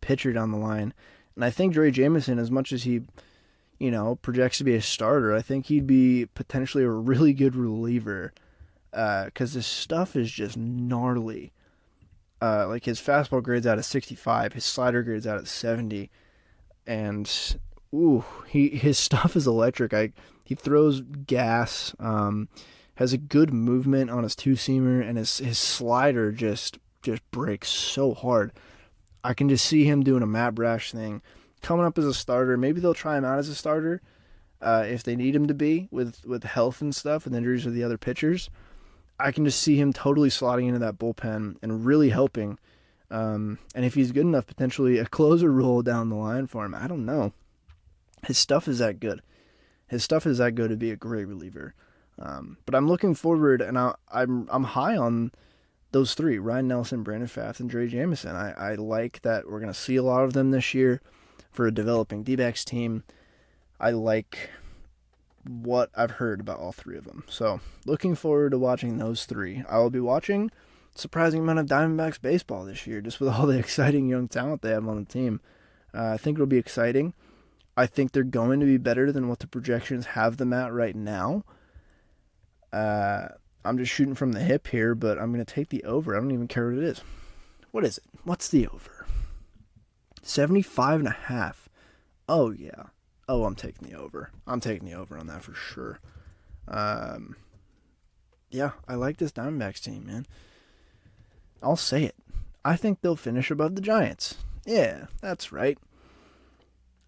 pitcher down the line. And I think Dre Jameson, as much as he, projects to be a starter, I think he'd be potentially a really good reliever because his stuff is just gnarly. Like his fastball grades out at 65, his slider grades out at 70, and his stuff is electric. He throws gas, has a good movement on his two-seamer, and his slider just breaks so hard. I can just see him doing a Matt Brash thing, coming up as a starter. Maybe they'll try him out as a starter if they need him to be with health and stuff and injuries of the other pitchers. I can just see him totally slotting into that bullpen and really helping. And if he's good enough, potentially a closer role down the line for him. I don't know. His stuff is that good. His stuff is that good to be a great reliever. But I'm looking forward, and I'm high on those three: Ryan Nelson, Brandon Pfaadt, and Dre Jameson. I like that we're going to see a lot of them this year for a developing D-backs team. I like what I've heard about all three of them. So, looking forward to watching those three. I will be watching a surprising amount of Diamondbacks baseball this year, just with all the exciting young talent they have on the team. I think it'll be exciting. I think they're going to be better than what the projections have them at right now. I'm just shooting from the hip here, but I'm going to take the over. I don't even care what it is. What is it? What's the over? 75.5. Oh, yeah. Oh, I'm taking the over. I'm taking the over on that for sure. Yeah, I like this Diamondbacks team, man. I'll say it. I think they'll finish above the Giants. Yeah, that's right.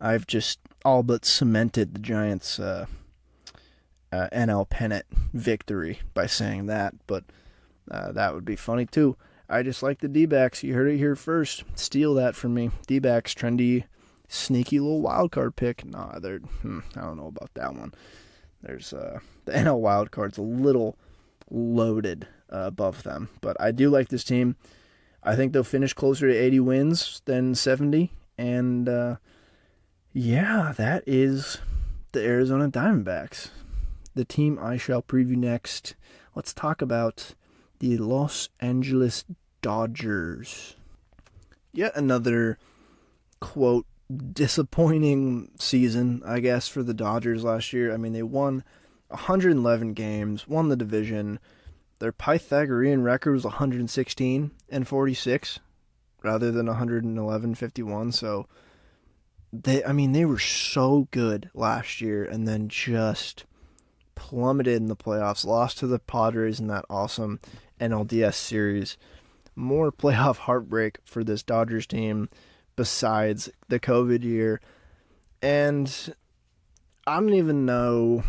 I've just all but cemented the Giants' NL pennant victory by saying that, but that would be funny too. I just like the D-backs. You heard it here first. Steal that from me. D-backs, trendy, sneaky little wild card pick. Nah, I don't know about that one. There's the NL wild card's a little loaded above them, but I do like this team. I think they'll finish closer to 80 wins than 70, and yeah, that is the Arizona Diamondbacks, the team I shall preview next. Let's talk about the Los Angeles Dodgers. Yet another, quote, disappointing season, I guess, for the Dodgers last year. I mean, they won 111 games, won the division. Their Pythagorean record was 116-46 rather than 111-51, so they were so good last year and then just plummeted in the playoffs, lost to the Padres in that awesome NLDS series. More playoff heartbreak for this Dodgers team besides the COVID year. And I don't even know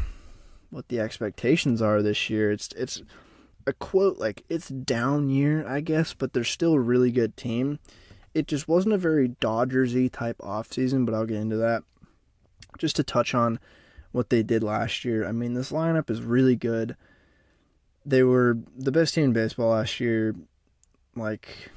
what the expectations are this year. It's a quote like it's down year, I guess, but they're still a really good team. It just wasn't a very Dodgers-y type offseason, but I'll get into that. Just to touch on what they did last year. I mean, this lineup is really good. They were the best team in baseball last year, like,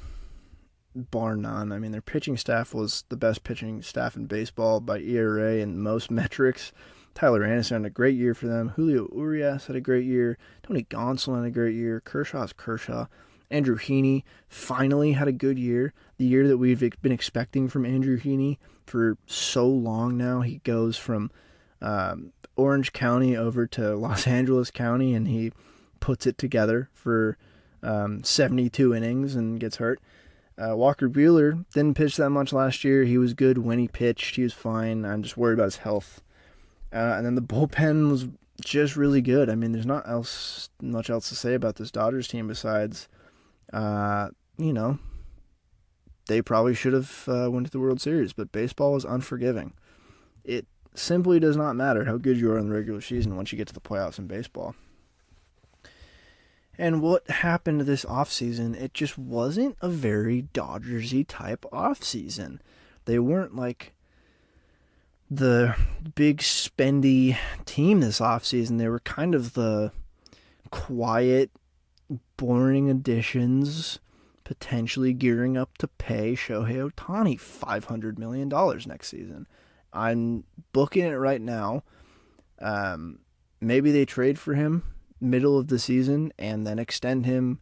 bar none. I mean, their pitching staff was the best pitching staff in baseball by ERA and most metrics. Tyler Anderson had a great year for them. Julio Urias had a great year. Tony Gonsolin had a great year. Kershaw's Kershaw. Andrew Heaney finally had a good year. The year that we've been expecting from Andrew Heaney for so long now. He goes from Orange County over to Los Angeles County, and he puts it together for 72 innings and gets hurt. Walker Buehler didn't pitch that much last year. He was good when he pitched. He was fine. I'm just worried about his health. And then the bullpen was just really good. I mean, there's not much else to say about this Dodgers team besides, they probably should have went to the World Series, but baseball is unforgiving. It simply does not matter how good you are in the regular season once you get to the playoffs in baseball. And what happened this offseason, it just wasn't a very Dodgers-y type offseason. They weren't like the big spendy team this offseason. They were kind of the quiet, boring additions, potentially gearing up to pay Shohei Ohtani $500 million next season. I'm booking it right now. Maybe they trade for him middle of the season and then extend him.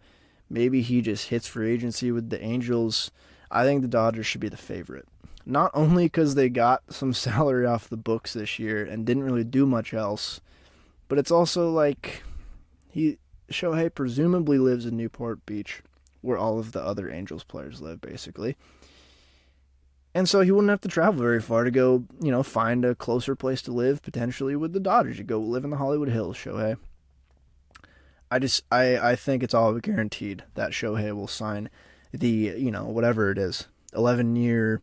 Maybe he just hits free agency with the Angels. I think the Dodgers should be the favorite. Not only because they got some salary off the books this year and didn't really do much else, but it's also like Shohei presumably lives in Newport Beach, where all of the other Angels players live, basically. And so he wouldn't have to travel very far to go, find a closer place to live, potentially with the Dodgers. You go live in the Hollywood Hills, Shohei. I think it's all guaranteed that Shohei will sign the, whatever it is, 11-year,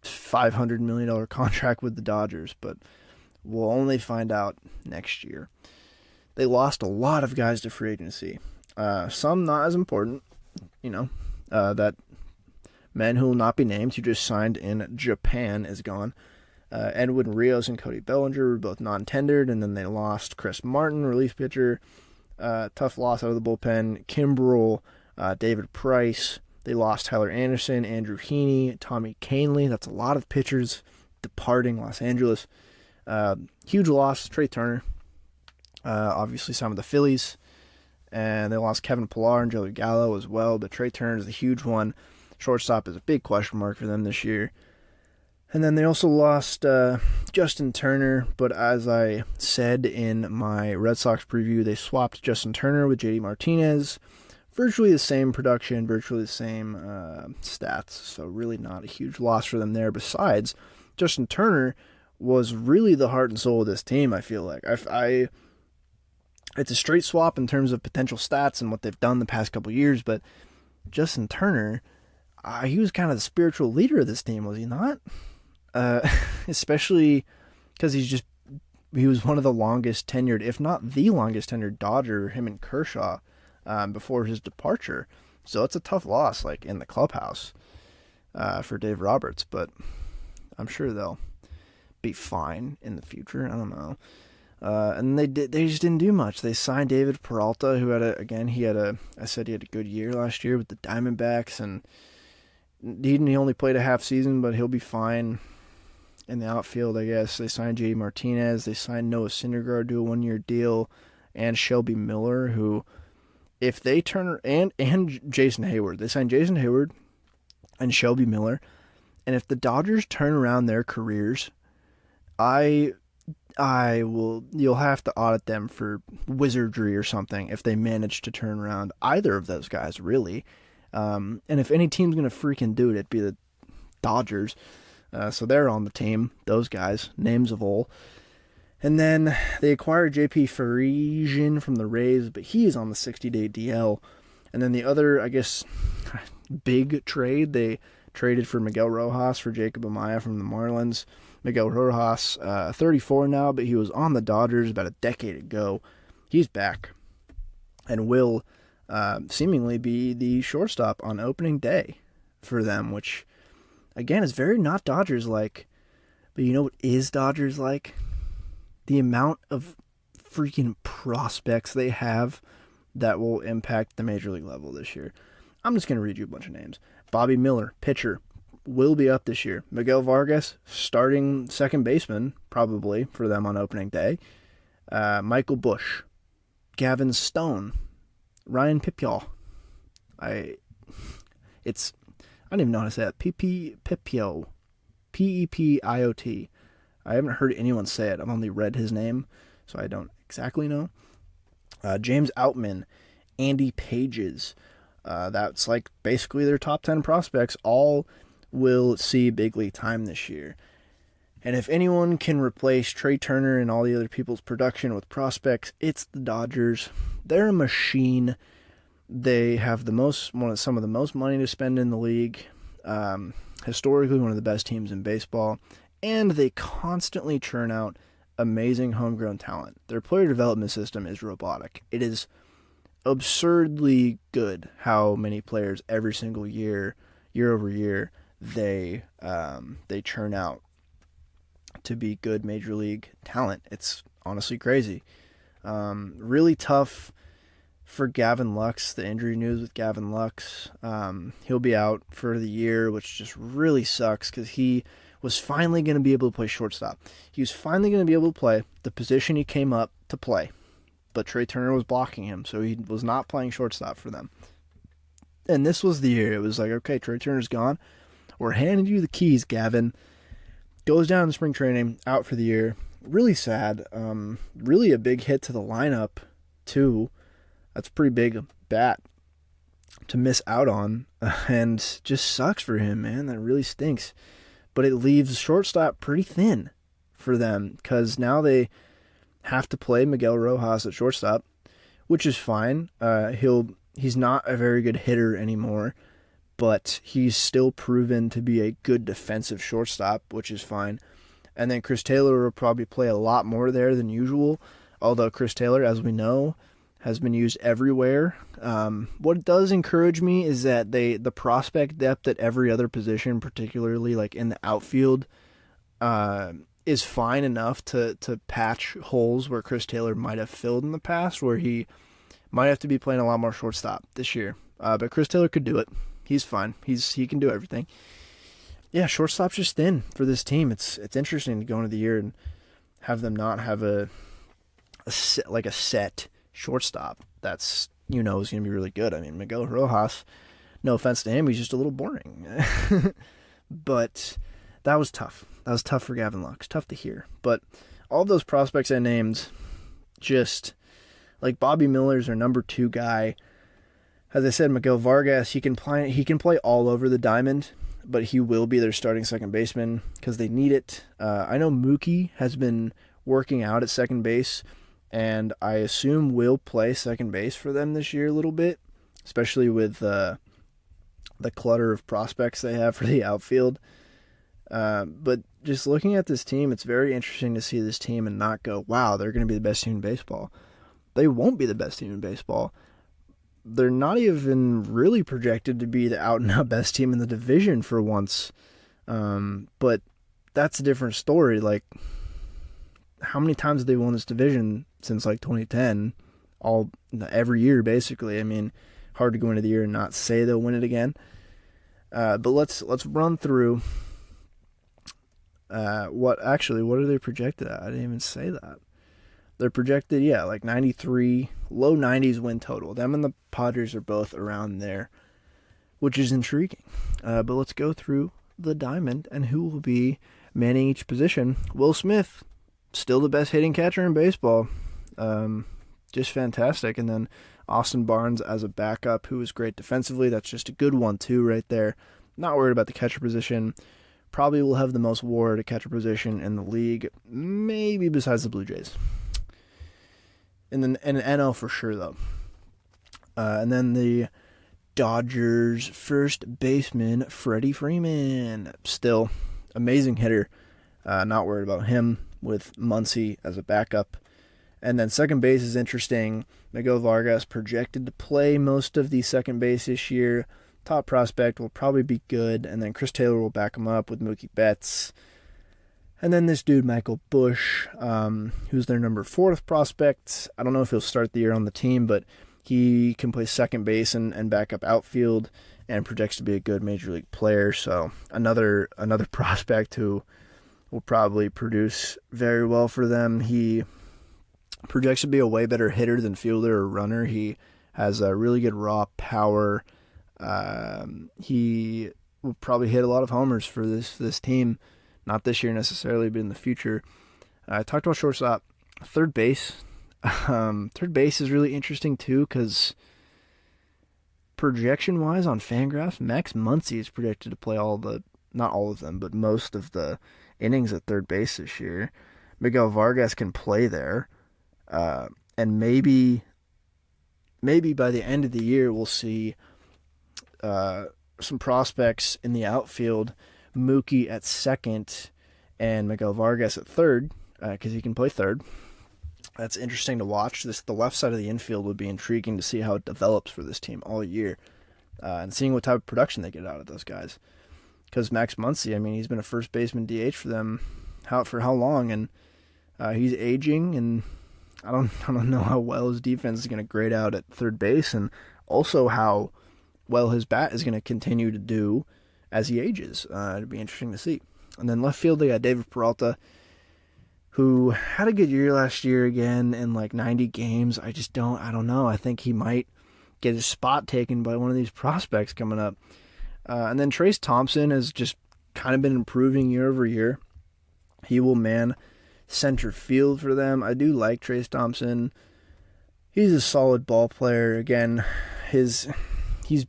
$500 million contract with the Dodgers, but we'll only find out next year. They lost a lot of guys to free agency. Some not as important, that men who will not be named, who just signed in Japan, is gone. Edwin Rios and Cody Bellinger were both non-tendered, and then they lost Chris Martin, relief pitcher. Tough loss out of the bullpen. Kimbrel, David Price. They lost Tyler Anderson, Andrew Heaney, Tommy Kahnle. That's a lot of pitchers departing Los Angeles. Huge loss, Trey Turner. Obviously some of the Phillies. And they lost Kevin Pillar and Joey Gallo as well. But Trey Turner is a huge one. Shortstop is a big question mark for them this year. And then they also lost Justin Turner, but as I said in my Red Sox preview, they swapped Justin Turner with JD Martinez. Virtually the same production, virtually the same stats, so really not a huge loss for them there. Besides, Justin Turner was really the heart and soul of this team, I feel like. It's a straight swap in terms of potential stats and what they've done the past couple years, but Justin Turner, he was kind of the spiritual leader of this team, was he not? Especially because he was one of the longest tenured, if not the longest tenured Dodger, him and Kershaw, before his departure. So it's a tough loss, like in the clubhouse, for Dave Roberts, but I'm sure they'll be fine in the future. I don't know. And they just didn't do much. They signed David Peralta, who I said he had a good year last year with the Diamondbacks, and he only played a half season, but he'll be fine in the outfield, I guess. They signed JD Martinez. They signed Noah Syndergaard to a 1-year deal, and Shelby Miller, who, if they turn, and Jason Hayward. They signed Jason Hayward and Shelby Miller, and if the Dodgers turn around their careers, you'll have to audit them for wizardry or something if they manage to turn around either of those guys, really. And if any team's going to freaking do it, it'd be the Dodgers. So they're on the team, those guys, names of all. And then they acquired J.P. Farisian from the Rays, but he is on the 60-day DL. And then the other, I guess, big trade, they traded for Miguel Rojas for Jacob Amaya from the Marlins. Miguel Rojas, 34 now, but he was on the Dodgers about a decade ago. He's back and will seemingly be the shortstop on opening day for them, which, again, is very not Dodgers-like. But you know what is Dodgers-like? The amount of freaking prospects they have that will impact the major league level this year. I'm just going to read you a bunch of names. Bobby Miller, pitcher, will be up this year. Miguel Vargas, starting second baseman, probably, for them on opening day. Michael Busch, Gavin Stone, Ryan Pipio. I don't even know how to say that. Pipio. P-E-P-I-O-T. I haven't heard anyone say it. I've only read his name, so I don't exactly know. James Outman, Andy Pages. That's like basically their top 10 prospects. All will see big league time this year. And if anyone can replace Trey Turner and all the other people's production with prospects, it's the Dodgers. They're a machine. They have some of the most money to spend in the league. Historically, one of the best teams in baseball. And they constantly churn out amazing homegrown talent. Their player development system is robotic. It is absurdly good how many players every single year over year, they churn out to be good major league talent. It's honestly crazy. Really tough for Gavin Lux, the injury news with Gavin Lux. He'll be out for the year, which just really sucks because he was finally going to be able to play shortstop. He was finally going to be able to play the position he came up to play, but Trey Turner was blocking him, so he was not playing shortstop for them. And this was the year. It was like, okay, Trey Turner's gone. We're handing you the keys, Gavin. Goes down in spring training, out for the year. Really sad. Really a big hit to the lineup, too. That's a pretty big bat to miss out on, and just sucks for him, man. That really stinks. But it leaves shortstop pretty thin for them, because now they have to play Miguel Rojas at shortstop, which is fine. He's not a very good hitter anymore, but he's still proven to be a good defensive shortstop, which is fine. And then Chris Taylor will probably play a lot more there than usual, although Chris Taylor, as we know, has been used everywhere. What does encourage me is that the prospect depth at every other position, particularly like in the outfield, is fine enough to patch holes where Chris Taylor might have filled in the past, where he might have to be playing a lot more shortstop this year. But Chris Taylor could do it. He's fine. He can do everything. Yeah, shortstop's just thin for this team. It's interesting to go into the year and have them not have a set shortstop that's is going to be really good. I mean, Miguel Rojas, no offense to him, he's just a little boring. But that was tough. That was tough for Gavin Lux. Tough to hear. But all of those prospects I named, just like Bobby Miller's our number 2 guy. As I said, Miguel Vargas, he can play all over the diamond, but he will be their starting second baseman because they need it. I know Mookie has been working out at second base, and I assume will play second base for them this year a little bit, especially with the clutter of prospects they have for the outfield. But just looking at this team, it's very interesting to see this team and not go, wow, they're going to be the best team in baseball. They won't be the best team in baseball. They're not even really projected to be the out-and-out best team in the division for once. But that's a different story. Like, how many times have they won this division since, like, 2010? Every year, basically. I mean, hard to go into the year and not say they'll win it again. But let's run through what are they projected at? I didn't even say that. They're projected, like 93, low 90s win total. Them and the Padres are both around there, which is intriguing. But let's go through the diamond and who will be manning each position. Will Smith, still the best hitting catcher in baseball. Just fantastic. And then Austin Barnes as a backup, who is great defensively. That's just a good 1-2 right there. Not worried about the catcher position. Probably will have the most WAR at a catcher position in the league, maybe besides the Blue Jays. In an NL for sure, though. And then the Dodgers' first baseman, Freddie Freeman. Still, amazing hitter. Not worried about him with Muncy as a backup. And then second base is interesting. Miguel Vargas projected to play most of the second base this year. Top prospect will probably be good. And then Chris Taylor will back him up with Mookie Betts. And then this dude, Michael Busch, who's their number 4th prospect. I don't know if he'll start the year on the team, but He can play second base and back up outfield, and projects to be a good major league player. So another prospect who will probably produce very well for them. He projects to be a way better hitter than fielder or runner. He has a really good raw power. He will probably hit a lot of homers for this team. Not this year necessarily, but in the future. I talked about shortstop. Third base. Third base is really interesting too because projection-wise on Fangraphs, Max Muncy is projected to play not all of them, but most of the innings at third base this year. Miguel Vargas can play there. And maybe by the end of the year we'll see some prospects in the outfield, Mookie at second and Miguel Vargas at third, because he can play third. That's interesting to watch. The left side of the infield would be intriguing to see how it develops for this team all year, and seeing what type of production they get out of those guys. Because Max Muncy, I mean, he's been a first baseman DH for them for how long, and he's aging, and I don't know how well his defense is going to grade out at third base, and also how well his bat is going to continue to do as he ages. It'd be interesting to see. And then left field, they got David Peralta, who had a good year last year again in like 90 games. I don't know. I think he might get his spot taken by one of these prospects coming up. And then Trace Thompson has just kind of been improving year over year. He will man center field for them. I do like Trace Thompson. He's a solid ball player. Again, he's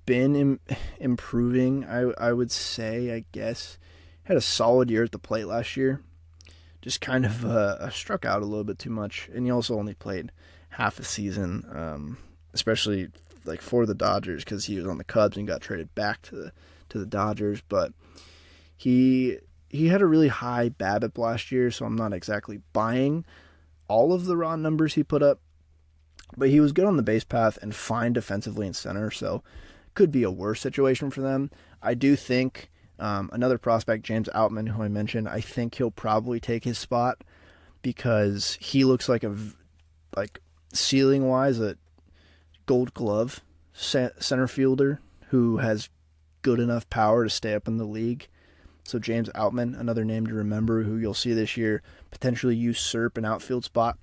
been improving, I would say, I guess. Had a solid year at the plate last year. Just kind of struck out a little bit too much. And he also only played half a season, especially like for the Dodgers, because he was on the Cubs and got traded back to the Dodgers. But he had a really high BABIP last year, so I'm not exactly buying all of the raw numbers he put up. But he was good on the base path and fine defensively in center, so could be a worse situation for them. I do think another prospect, James Outman, who I mentioned, I think he'll probably take his spot because he looks like ceiling-wise a Gold Glove center fielder who has good enough power to stay up in the league. So James Outman, another name to remember, who you'll see this year potentially usurp an outfield spot.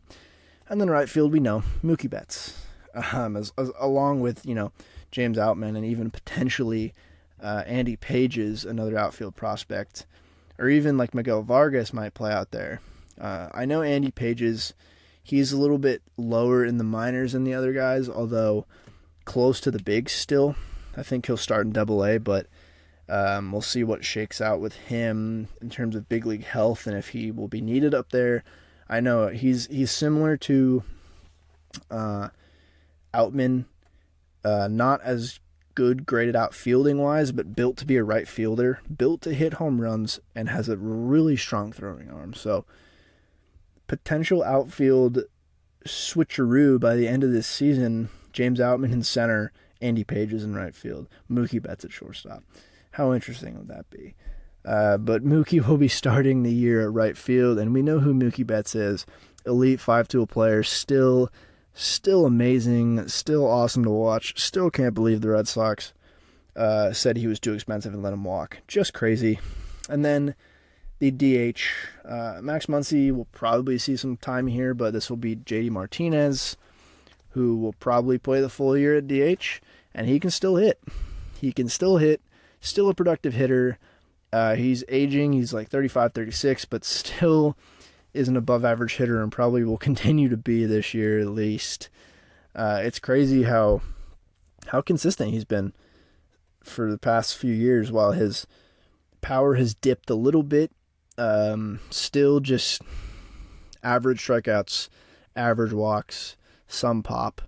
And then right field, we know Mookie Betts, along with James Outman and even potentially Andy Pages, another outfield prospect, or even like Miguel Vargas might play out there. I know Andy Pages, he's a little bit lower in the minors than the other guys, although close to the bigs still. I think he'll start in Double-A, but we'll see what shakes out with him in terms of big league health and if he will be needed up there. I know he's similar to Outman, not as good graded out fielding wise, but built to be a right fielder, built to hit home runs, and has a really strong throwing arm. So potential outfield switcheroo by the end of this season: James Outman in center, Andy Pages in right field, Mookie Betts at shortstop. How interesting would that be? But Mookie will be starting the year at right field, and we know who Mookie Betts is. Elite 5-tool player, still amazing, still awesome to watch. Still can't believe the Red Sox said he was too expensive and let him walk. Just crazy. And then the DH, Max Muncy will probably see some time here, but this will be JD Martinez, who will probably play the full year at DH, and he can still hit. Still a productive hitter. He's aging. He's like 35, 36, but still is an above average hitter and probably will continue to be this year at least. It's crazy how consistent he's been for the past few years. While his power has dipped a little bit, still just average strikeouts, average walks, some pop.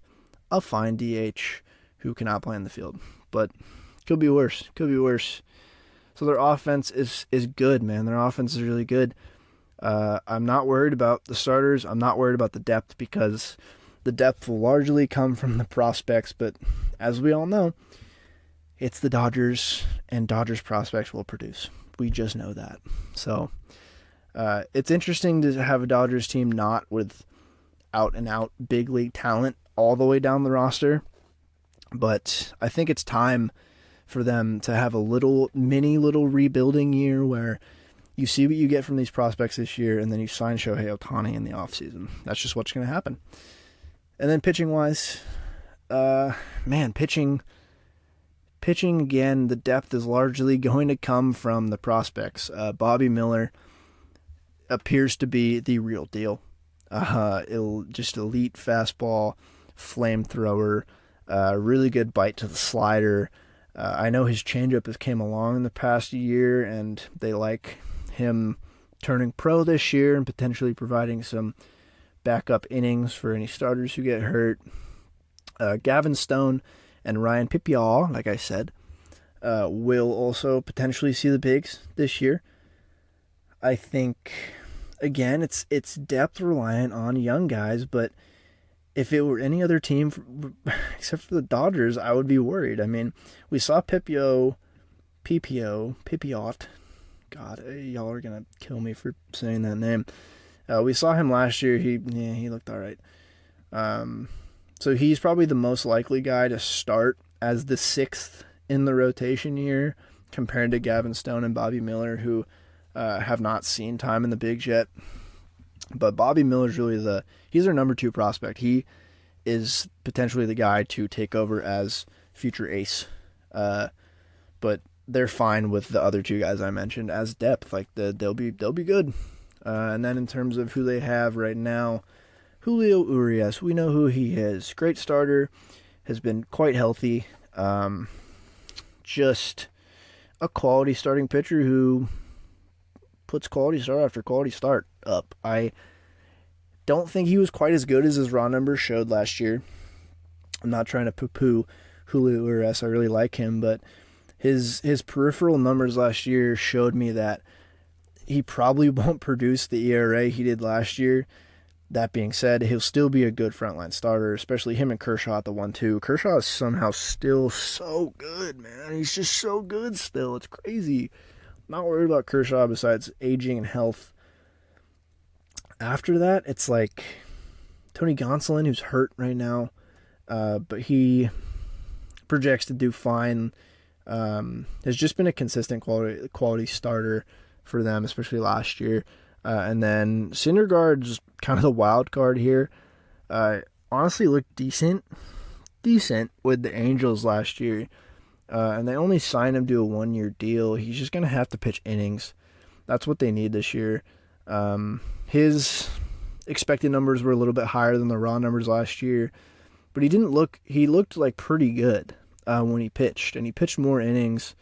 A fine DH who cannot play in the field, but could be worse. So their offense is good, man. Their offense is really good. I'm not worried about the starters. I'm not worried about the depth because the depth will largely come from the prospects. But as we all know, it's the Dodgers, and Dodgers prospects will produce. We just know that. So it's interesting to have a Dodgers team not with out-and-out big league talent all the way down the roster. But I think it's time for them to have a little rebuilding year where you see what you get from these prospects this year, and then you sign Shohei Ohtani in the offseason. That's just what's going to happen. And then pitching-wise, pitching again, the depth is largely going to come from the prospects. Bobby Miller appears to be the real deal. Just elite fastball, flamethrower, really good bite to the slider. I know his changeup has came along in the past year, and they like him turning pro this year and potentially providing some backup innings for any starters who get hurt. Gavin Stone and Ryan Pipial, like I said, will also potentially see the bigs this year. I think, again, it's depth reliant on young guys, but if it were any other team, except for the Dodgers, I would be worried. I mean, we saw Pipiot. God, y'all are going to kill me for saying that name. We saw him last year. He looked all right. So he's probably the most likely guy to start as the sixth in the rotation year compared to Gavin Stone and Bobby Miller, who have not seen time in the bigs yet. But Bobby Miller's really he's our number 2 prospect. He is potentially the guy to take over as future ace. But they're fine with the other 2 guys I mentioned as depth. Like they'll be good. And then in terms of who they have right now, Julio Urias, we know who he is. Great starter, has been quite healthy. Just a quality starting pitcher who puts quality start after quality start up. I don't think he was quite as good as his raw numbers showed last year. I'm not trying to poo-poo Julio Urias. I really like him, but his peripheral numbers last year showed me that he probably won't produce the ERA he did last year. That being said, he'll still be a good frontline starter, especially him and Kershaw at the 1-2. Kershaw is somehow still so good, man. He's just so good still. It's crazy. Not worried about Kershaw besides aging and health. After that, it's like Tony Gonsolin, who's hurt right now, but he projects to do fine. Has just been a consistent quality starter for them, especially last year. And then Syndergaard's kind of the wild card here. Honestly looked decent with the Angels last year. And they only signed him to a 1-year deal. He's just going to have to pitch innings. That's what they need this year. His expected numbers were a little bit higher than the raw numbers last year, but he looked like pretty good when he pitched, and he pitched more innings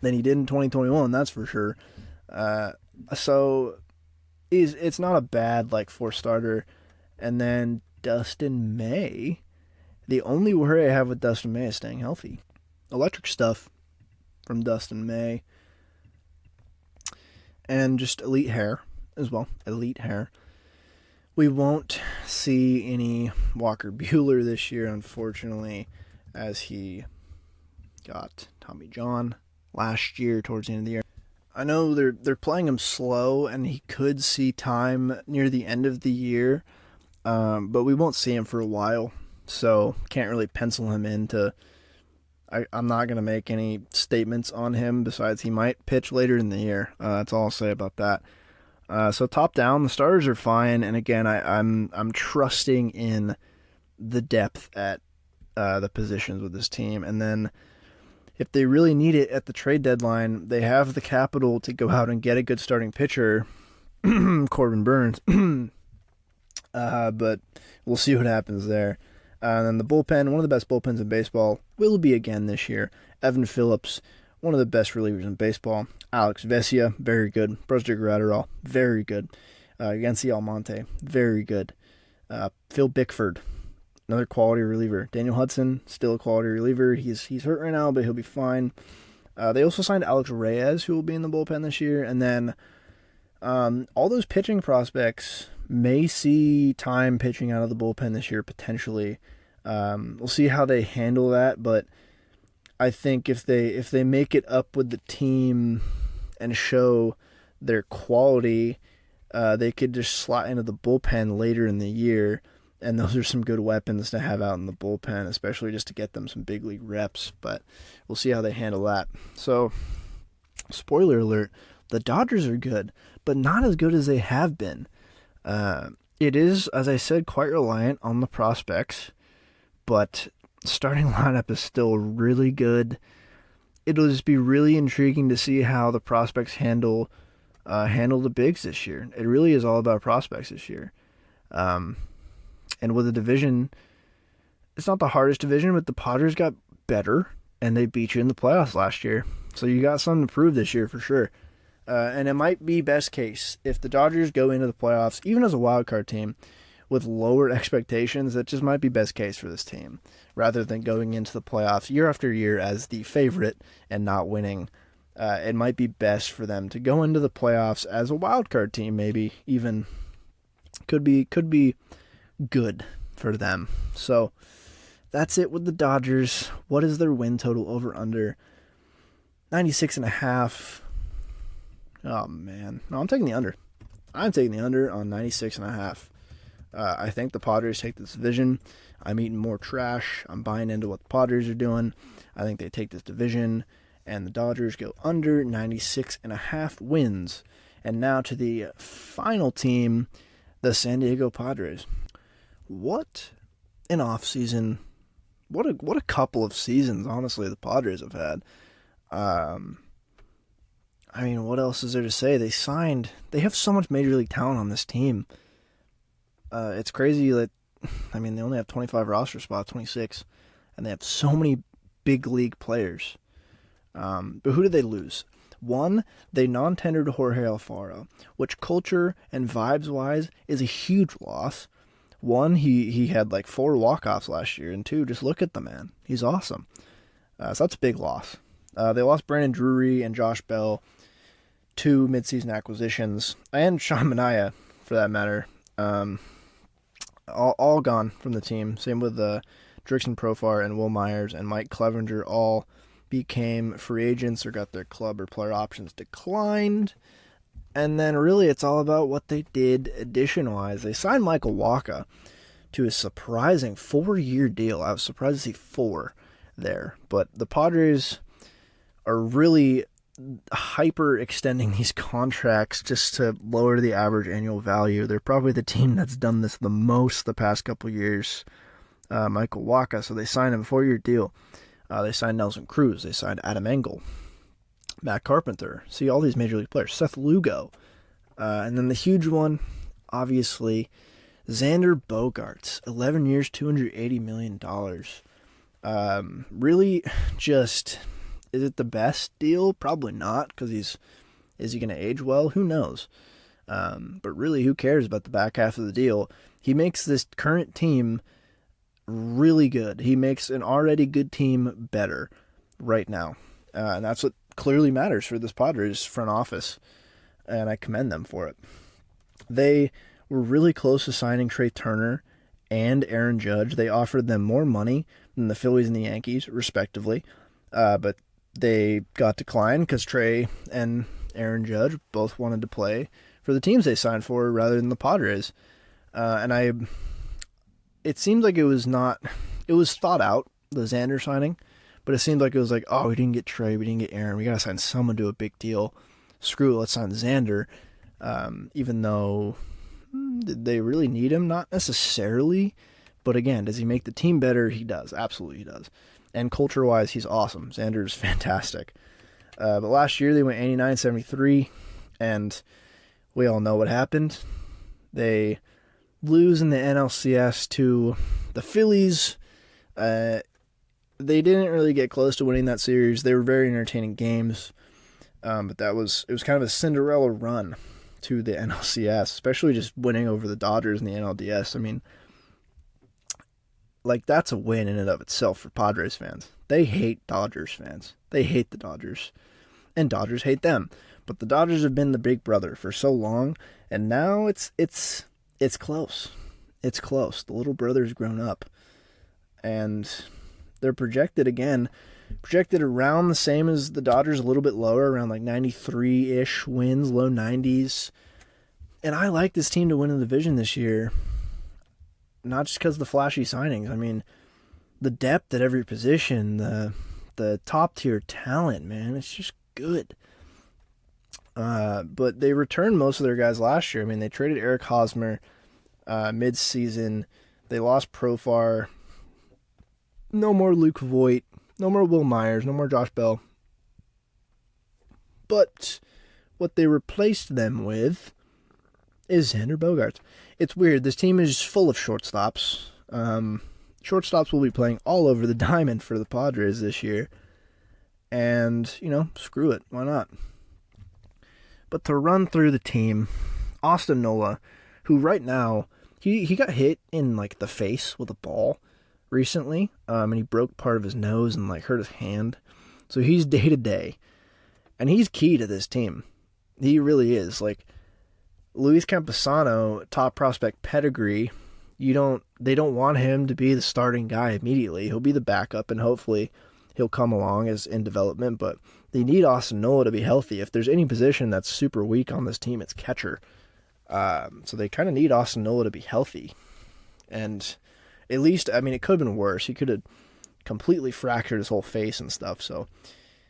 than he did in 2021, that's for sure. So it's not a bad for starter. And then Dustin May, the only worry I have with Dustin May is staying healthy. Electric stuff from Dustin May. And just elite hair as well. Elite hair. We won't see any Walker Buehler this year, unfortunately, as he got Tommy John last year towards the end of the year. I know they're playing him slow, and he could see time near the end of the year, but we won't see him for a while, so can't really pencil him into. I'm not going to make any statements on him besides he might pitch later in the year. That's all I'll say about that. So top down, the starters are fine, and again, I'm trusting in the depth at the positions with this team, and then if they really need it at the trade deadline, they have the capital to go out and get a good starting pitcher, Corbin Burns. But we'll see what happens there. And then the bullpen, one of the best bullpens in baseball, will be again this year. Evan Phillips, one of the best relievers in baseball. Alex Vesia, very good. Brusdar Graterol, very good. Yancy Almonte, very good. Phil Bickford, another quality reliever. Daniel Hudson, still a quality reliever. He's hurt right now, but he'll be fine. They also signed Alex Reyes, who will be in the bullpen this year. And then all those pitching prospects may see time pitching out of the bullpen this year, potentially. We'll see how they handle that, but I think if they make it up with the team and show their quality, they could just slot into the bullpen later in the year. And those are some good weapons to have out in the bullpen, especially just to get them some big league reps. But we'll see how they handle that. So, spoiler alert, the Dodgers are good, but not as good as they have been. It is, as I said, quite reliant on the prospects, but starting lineup is still really good. It'll just be really intriguing to see how the prospects handle the bigs this year. It really is all about prospects this year. And with the division, it's not the hardest division, but the Padres got better, and they beat you in the playoffs last year. So you got something to prove this year for sure. And it might be best case if the Dodgers go into the playoffs, even as a wild card team, with lower expectations. That just might be best case for this team, rather than going into the playoffs year after year as the favorite and not winning. It might be best for them to go into the playoffs as a wild card team, maybe even could be good for them. So that's it with the Dodgers. What is their win total over under? 96.5. Oh, man. No, I'm taking the under. I'm taking the under on 96.5. I think the Padres take this division. I'm eating more trash. I'm buying into what the Padres are doing. I think they take this division, and the Dodgers go under 96.5 wins. And now to the final team, the San Diego Padres. What an offseason. What a couple of seasons, honestly, the Padres have had. I mean, what else is there to say? They have so much major league talent on this team. It's crazy that, I mean, they only have 25 roster spots, 26, and they have so many big league players. But who did they lose? One, they non-tendered Jorge Alfaro, which culture and vibes-wise is a huge loss. One, he had like 4 walk-offs last year, and 2, just look at the man. He's awesome. So that's a big loss. They lost Brandon Drury and Josh Bell, 2 midseason acquisitions, and Sean Manaea, for that matter. All gone from the team. Same with Drickson Profar and Will Myers and Mike Clevenger, all became free agents or got their club or player options declined. And then really it's all about what they did addition-wise. They signed Michael Wacha to a surprising 4-year deal. I was surprised to see 4 there. But the Padres are really hyper extending these contracts just to lower the average annual value. They're probably the team that's done this the most the past couple years. Michael Wacha, so they signed him a 4-year deal. They signed Nelson Cruz. They signed Adam Engel, Matt Carpenter. See all these major league players. Seth Lugo. And then the huge one, obviously, Xander Bogaerts. 11 years, $280 million. Really just... Is it the best deal? Probably not, because is he going to age well? Who knows? But really, who cares about the back half of the deal? He makes this current team really good. He makes an already good team better right now. And that's what clearly matters for this Padres front office. And I commend them for it. They were really close to signing Trey Turner and Aaron Judge. They offered them more money than the Phillies and the Yankees, respectively. But they got declined because Trey and Aaron Judge both wanted to play for the teams they signed for rather than the Padres. It seemed like it was thought out, the Xander signing, but it seemed like it was like, oh, we didn't get Trey, we didn't get Aaron, we got to sign someone to a big deal. Screw it, let's sign Xander. Even though they really need him, not necessarily, but again, does he make the team better? He does, absolutely he does. And culture-wise, he's awesome. Xander's fantastic. But last year, they went 89-73, and we all know what happened. They lose in the NLCS to the Phillies. They didn't really get close to winning that series. They were very entertaining games, but it was kind of a Cinderella run to the NLCS, especially just winning over the Dodgers in the NLDS. I mean, like, that's a win in and of itself for Padres fans. They hate Dodgers fans. They hate the Dodgers. And Dodgers hate them. But the Dodgers have been the big brother for so long, and now it's close. It's close. The little brother's grown up. And they're projected around the same as the Dodgers, a little bit lower, around like 93-ish wins, low 90s. And I like this team to win the division this year. not just because of the flashy signings. I mean, the depth at every position, the top-tier talent, man, it's just good. But they returned most of their guys last year. I mean, they traded Eric Hosmer mid-season. They lost Profar. No more Luke Voigt. No more Will Myers. No more Josh Bell. But what they replaced them with is Xander Bogaerts. It's weird. This team is full of shortstops. Shortstops will be playing all over the diamond for the Padres this year. And, screw it. Why not? But to run through the team, Austin Nola, who right now, he got hit in, the face with a ball recently, and he broke part of his nose and, hurt his hand. So he's day-to-day. And he's key to this team. He really is. Luis Campusano, top prospect pedigree, they don't want him to be the starting guy immediately. He'll be the backup, and hopefully he'll come along as in development, but they need Austin Nola to be healthy. If there's any position that's super weak on this team, it's catcher. So they kind of need Austin Nola to be healthy. And at least, it could have been worse. He could have completely fractured his whole face and stuff, so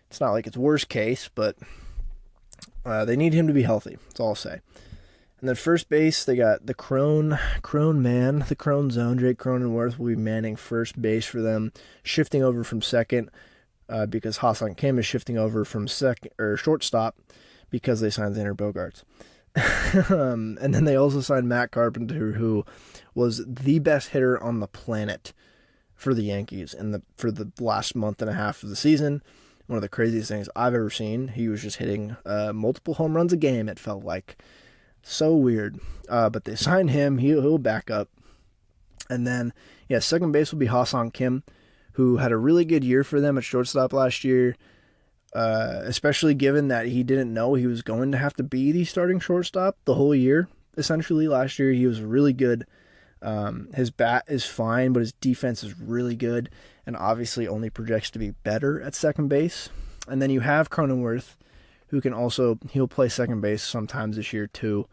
it's not like it's worst case, but they need him to be healthy. That's all I'll say. And then first base, they got the Crone man, the Crone zone. Jake Cronenworth will be manning first base for them, shifting over from second because Ha-Seong Kim is shifting over from shortstop because they signed Xander Bogaerts. And then they also signed Matt Carpenter, who was the best hitter on the planet for the Yankees for the last month and a half of the season. One of the craziest things I've ever seen. He was just hitting multiple home runs a game, it felt like. So weird. But they signed him. He'll back up. And then, second base will be Ha-Seong Kim, who had a really good year for them at shortstop last year, especially given that he didn't know he was going to have to be the starting shortstop the whole year. Essentially, last year he was really good. His bat is fine, but his defense is really good, and obviously only projects to be better at second base. And then you have Cronenworth, who he'll play second base sometimes this year too.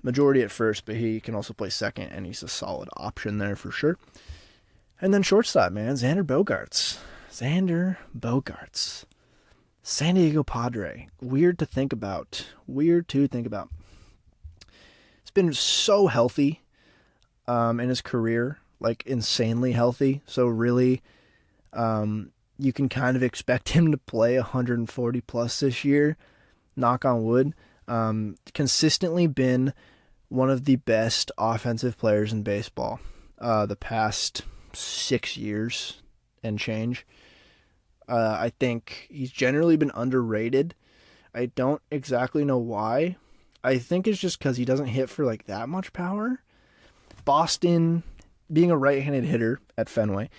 Majority at first, but he can also play second, and he's a solid option there for sure. And then shortstop, man, Xander Bogaerts. San Diego Padre. Weird to think about. He's been so healthy in his career, insanely healthy. So really, you can kind of expect him to play 140 plus this year. Knock on wood. Consistently been one of the best offensive players in baseball the past 6 years and change. I think he's generally been underrated. I don't exactly know why. I think it's just because he doesn't hit for that much power. Boston, being a right-handed hitter at Fenway,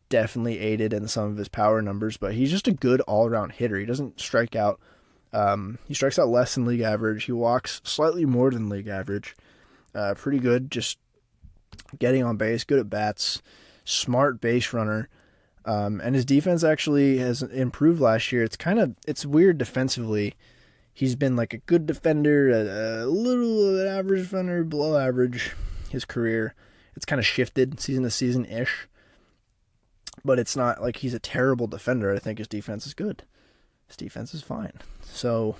definitely aided in some of his power numbers, but he's just a good all-around hitter. He doesn't strike out. He strikes out less than league average. He walks slightly more than league average. Pretty good, just getting on base, good at bats, smart base runner. And his defense actually has improved last year. It's weird defensively. He's been a good defender, a little average defender, below average his career. It's kind of shifted season to season-ish. But it's not like he's a terrible defender. I think his defense is good. His defense is fine. So,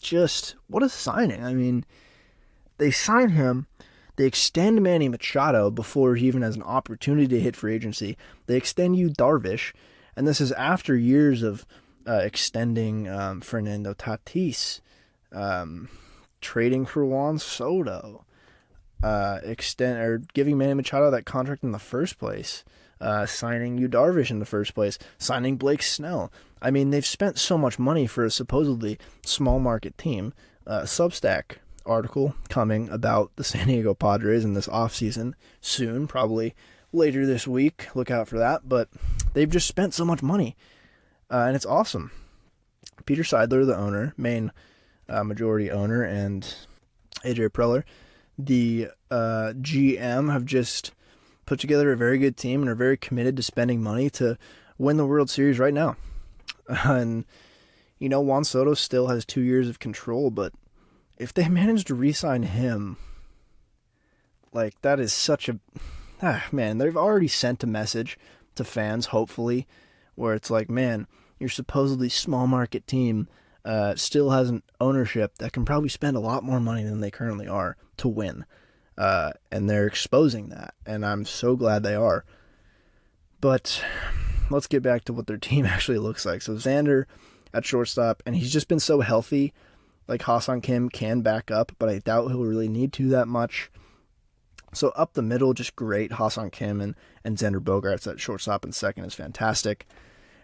just, what a signing. They sign him. They extend Manny Machado before he even has an opportunity to hit free agency. They extend Yu Darvish. And this is after years of extending Fernando Tatis, trading for Juan Soto, giving Manny Machado that contract in the first place. Signing Yu Darvish in the first place, signing Blake Snell. They've spent so much money for a supposedly small market team. Substack article coming about the San Diego Padres in this offseason soon, probably later this week. Look out for that. But they've just spent so much money, and it's awesome. Peter Seidler, the owner, main majority owner, and AJ Preller, the GM, have just put together a very good team and are very committed to spending money to win the World Series right now. And, Juan Soto still has 2 years of control, but if they manage to re-sign him, Like, that is such a... man, they've already sent a message to fans, hopefully, where it's like, man, your supposedly small market team still has an ownership that can probably spend a lot more money than they currently are to win. And they're exposing that, and I'm so glad they are. But let's get back to what their team actually looks like. So Xander at shortstop, and he's just been so healthy. Like, Ha-Seong Kim can back up, but I doubt he'll really need to that much. So up the middle, just great. Ha-Seong Kim and Xander Bogaerts at shortstop and second is fantastic.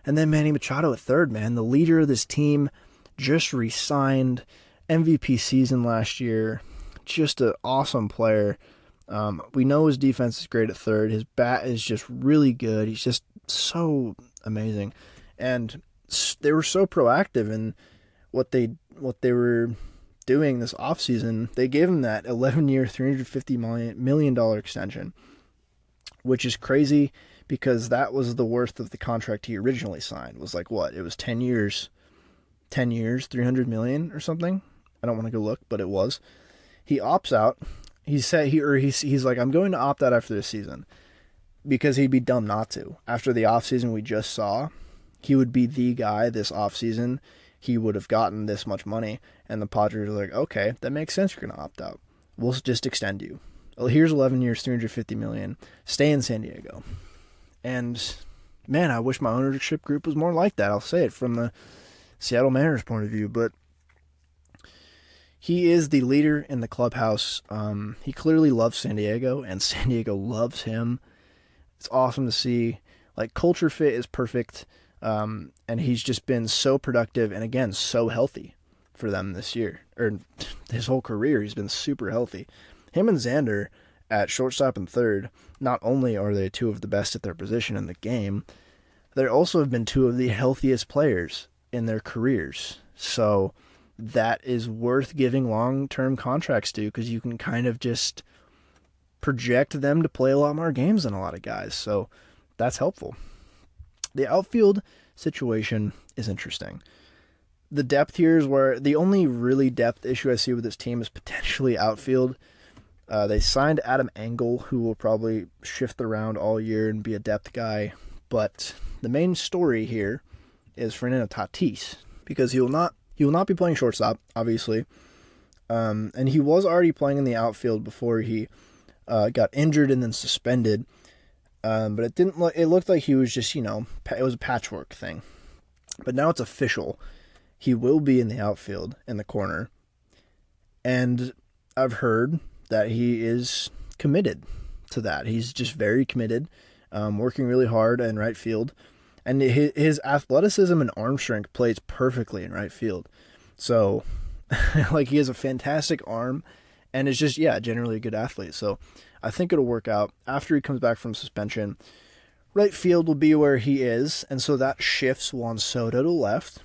And then Manny Machado at third, man. The leader of this team, just re-signed, MVP season last year. Just an awesome player. We know his defense is great at third. His bat is just really good. He's just so amazing. And they were so proactive in what they were doing this offseason. They gave him that 11-year, $350 million extension, which is crazy because that was the worth of the contract he originally signed. It was like, what? It was 10 years, $300 million or something. I don't want to go look, but it was. He opts out. He said he's like, I'm going to opt out after this season because he'd be dumb not to. After the offseason we just saw, he would be the guy this offseason. He would have gotten this much money, and the Padres are like, okay, that makes sense. You're going to opt out. We'll just extend you. Well, here's 11 years, $350 million. Stay in San Diego. And man, I wish my ownership group was more like that. I'll say it from the Seattle Mariners point of view, but he is the leader in the clubhouse. He clearly loves San Diego, and San Diego loves him. It's awesome to see. Like, culture fit is perfect. And he's just been so productive and, again, so healthy for them this year. Or his whole career, he's been super healthy. Him and Xander at shortstop and third, not only are they two of the best at their position in the game, they also have been two of the healthiest players in their careers. So that is worth giving long-term contracts to because you can kind of just project them to play a lot more games than a lot of guys. So that's helpful. The outfield situation is interesting. The depth here is where the only really depth issue I see with this team is potentially outfield. They signed Adam Engel, who will probably shift around all year and be a depth guy. But the main story here is Fernando Tatis, because he will not be playing shortstop, obviously. And he was already playing in the outfield before he got injured and then suspended. But it looked like he was just, it was a patchwork thing. But now it's official. He will be in the outfield in the corner. And I've heard that he is committed to that. He's just very committed, working really hard in right field. And his athleticism and arm strength plays perfectly in right field. So, like, he has a fantastic arm and is just, generally a good athlete. So I think it'll work out. After he comes back from suspension, right field will be where he is, and so that shifts Juan Soto to left.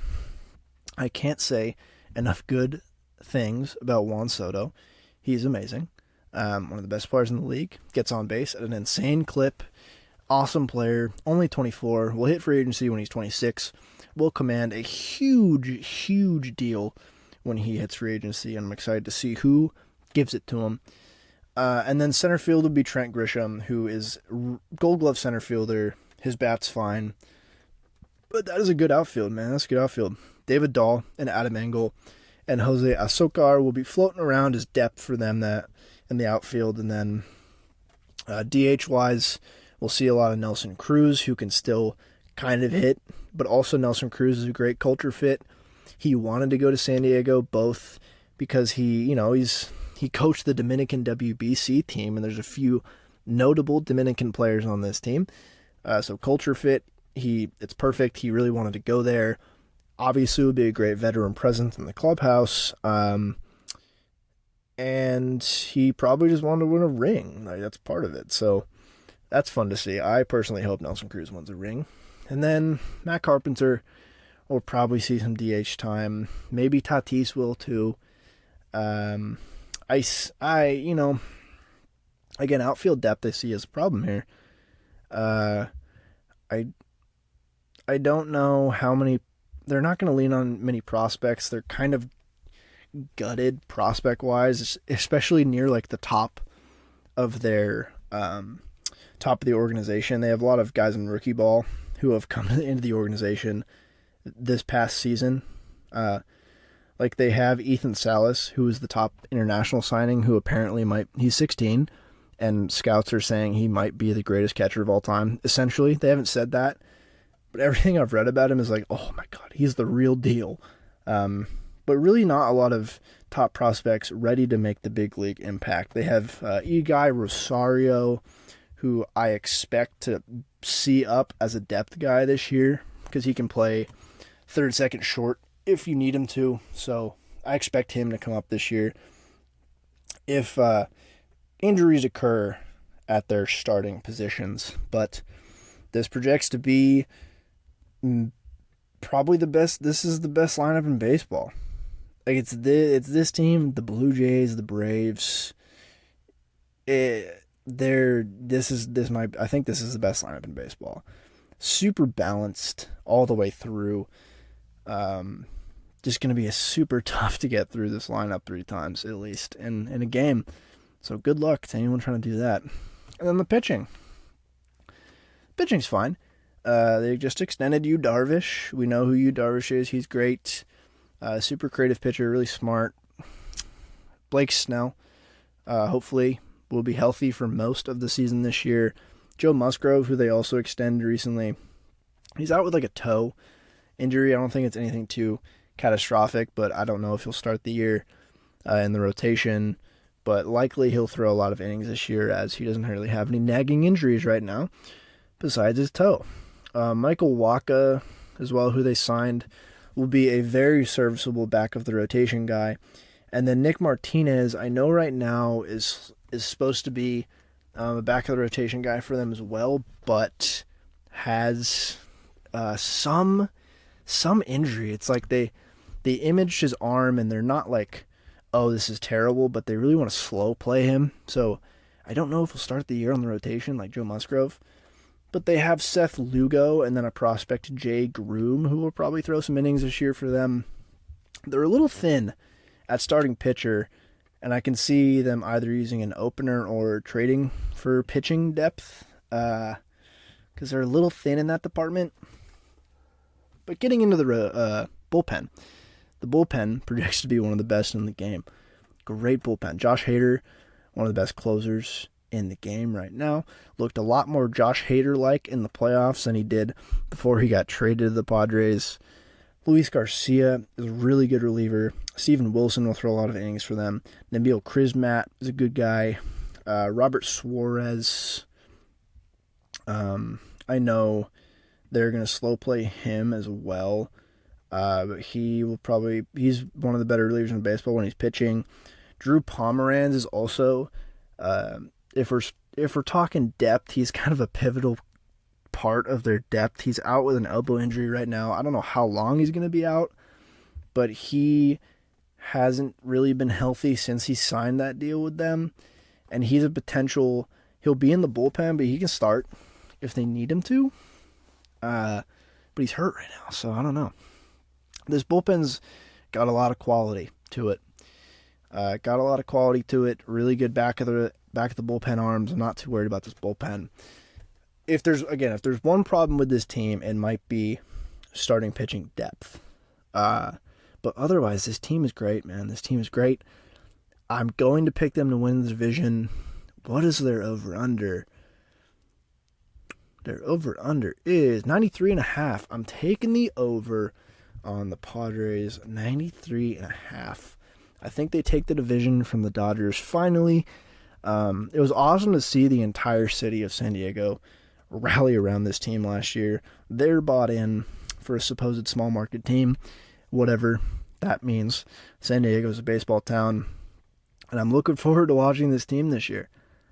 I can't say enough good things about Juan Soto. He's amazing. One of the best players in the league. Gets on base at an insane clip. Awesome player. Only 24. Will hit free agency when he's 26. Will command a huge, huge deal when he hits free agency, and I'm excited to see who gives it to him. And then center field would be Trent Grisham, who is Gold Glove center fielder. His bat's fine. But that is a good outfield, man. That's a good outfield. David Dahl and Adam Engel and Jose Azocar will be floating around as depth for them that in the outfield. And then DH-wise, we'll see a lot of Nelson Cruz, who can still kind of hit. But also Nelson Cruz is a great culture fit. He wanted to go to San Diego, both because he coached the Dominican WBC team, and there's a few notable Dominican players on this team. So culture fit, it's perfect. He really wanted to go there. Obviously, would be a great veteran presence in the clubhouse. And he probably just wanted to win a ring. Like, that's part of it. So that's fun to see. I personally hope Nelson Cruz wins a ring. And then Matt Carpenter will probably see some DH time. Maybe Tatis will too. Again, outfield depth I see as a problem here. I don't know how many. They're not going to lean on many prospects. They're kind of gutted prospect wise, especially near like the top of their top of the organization. They have a lot of guys in rookie ball who have come into the organization this past season. Like they have Ethan Salas, who is the top international signing, who apparently he's 16, and scouts are saying he might be the greatest catcher of all time. Essentially, they haven't said that, but everything I've read about him is like, oh my God, he's the real deal. But really not a lot of top prospects ready to make the big league impact. They have Eguy Rosario, who I expect to see up as a depth guy this year because he can play third, second, short if you need him to. So I expect him to come up this year. If injuries occur at their starting positions, but this projects to be probably the best. This is the best lineup in baseball. Like it's this team, the Blue Jays, the Braves. I think this is the best lineup in baseball. Super balanced all the way through. Just going to be a super tough to get through this lineup 3 times at least in a game. So good luck to anyone trying to do that. And then the pitching. Pitching's fine. They just extended Yu Darvish. We know who Yu Darvish is. He's great. Super creative pitcher, really smart. Blake Snell, hopefully, will be healthy for most of the season this year. Joe Musgrove, who they also extended recently, he's out with like a toe injury. I don't think it's anything too catastrophic, but I don't know if he'll start the year in the rotation. But likely he'll throw a lot of innings this year as he doesn't really have any nagging injuries right now besides his toe. Michael Wacha as well, who they signed, will be a very serviceable back of the rotation guy. And then Nick Martinez, I know right now is supposed to be a back of the rotation guy for them as well, but has some injury. It's like they imaged his arm and they're not like, oh, this is terrible, but they really want to slow play him. So I don't know if he'll start the year on the rotation like Joe Musgrove. But they have Seth Lugo and then a prospect, Jay Groom, who will probably throw some innings this year for them. They're a little thin at starting pitcher, and I can see them either using an opener or trading for pitching depth because they're a little thin in that department. But getting into the bullpen, the bullpen projects to be one of the best in the game. Great bullpen. Josh Hader, one of the best closers in the game right now. Looked a lot more Josh Hader-like in the playoffs than he did before he got traded to the Padres. Luis Garcia is a really good reliever. Steven Wilson will throw a lot of innings for them. Nabil Crismatt is a good guy. Robert Suarez, I know they're going to slow play him as well. But he's one of the better relievers in baseball when he's pitching. Drew Pomeranz is also, if we're talking depth, he's kind of a pivotal part of their depth. He's out with an elbow injury right now. I don't know how long he's going to be out, but he hasn't really been healthy since he signed that deal with them. And he's a potential, he'll be in the bullpen, but he can start if they need him to. But he's hurt right now, so I don't know. This bullpen's got a lot of quality to it. Really good back of the bullpen arms. I'm not too worried about this bullpen. If there's one problem with this team, it might be starting pitching depth. But otherwise, this team is great, man. This team is great. I'm going to pick them to win the division. What is their over-under? Their over-under is 93.5. I'm taking the over on the Padres, 93.5. I think they take the division from the Dodgers finally. It was awesome to see the entire city of San Diego rally around this team last year. They're bought in for a supposed small market team, whatever that means. San Diego is a baseball town, and I'm looking forward to watching this team this year.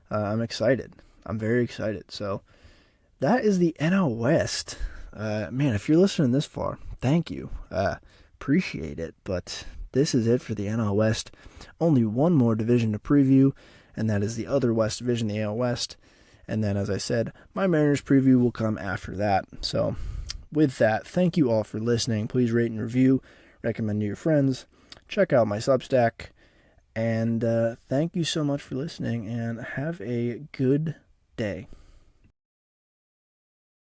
I'm excited. I'm very excited. So that is the NL West. Man, if you're listening this far, thank you. Appreciate it. But this is it for the NL West. Only one more division to preview, and that is the other West division, the AL West. And then, as I said, my Mariners preview will come after that. So with that, thank you all for listening. Please rate and review, recommend to your friends, check out my Substack, And thank you so much for listening, and have a good day.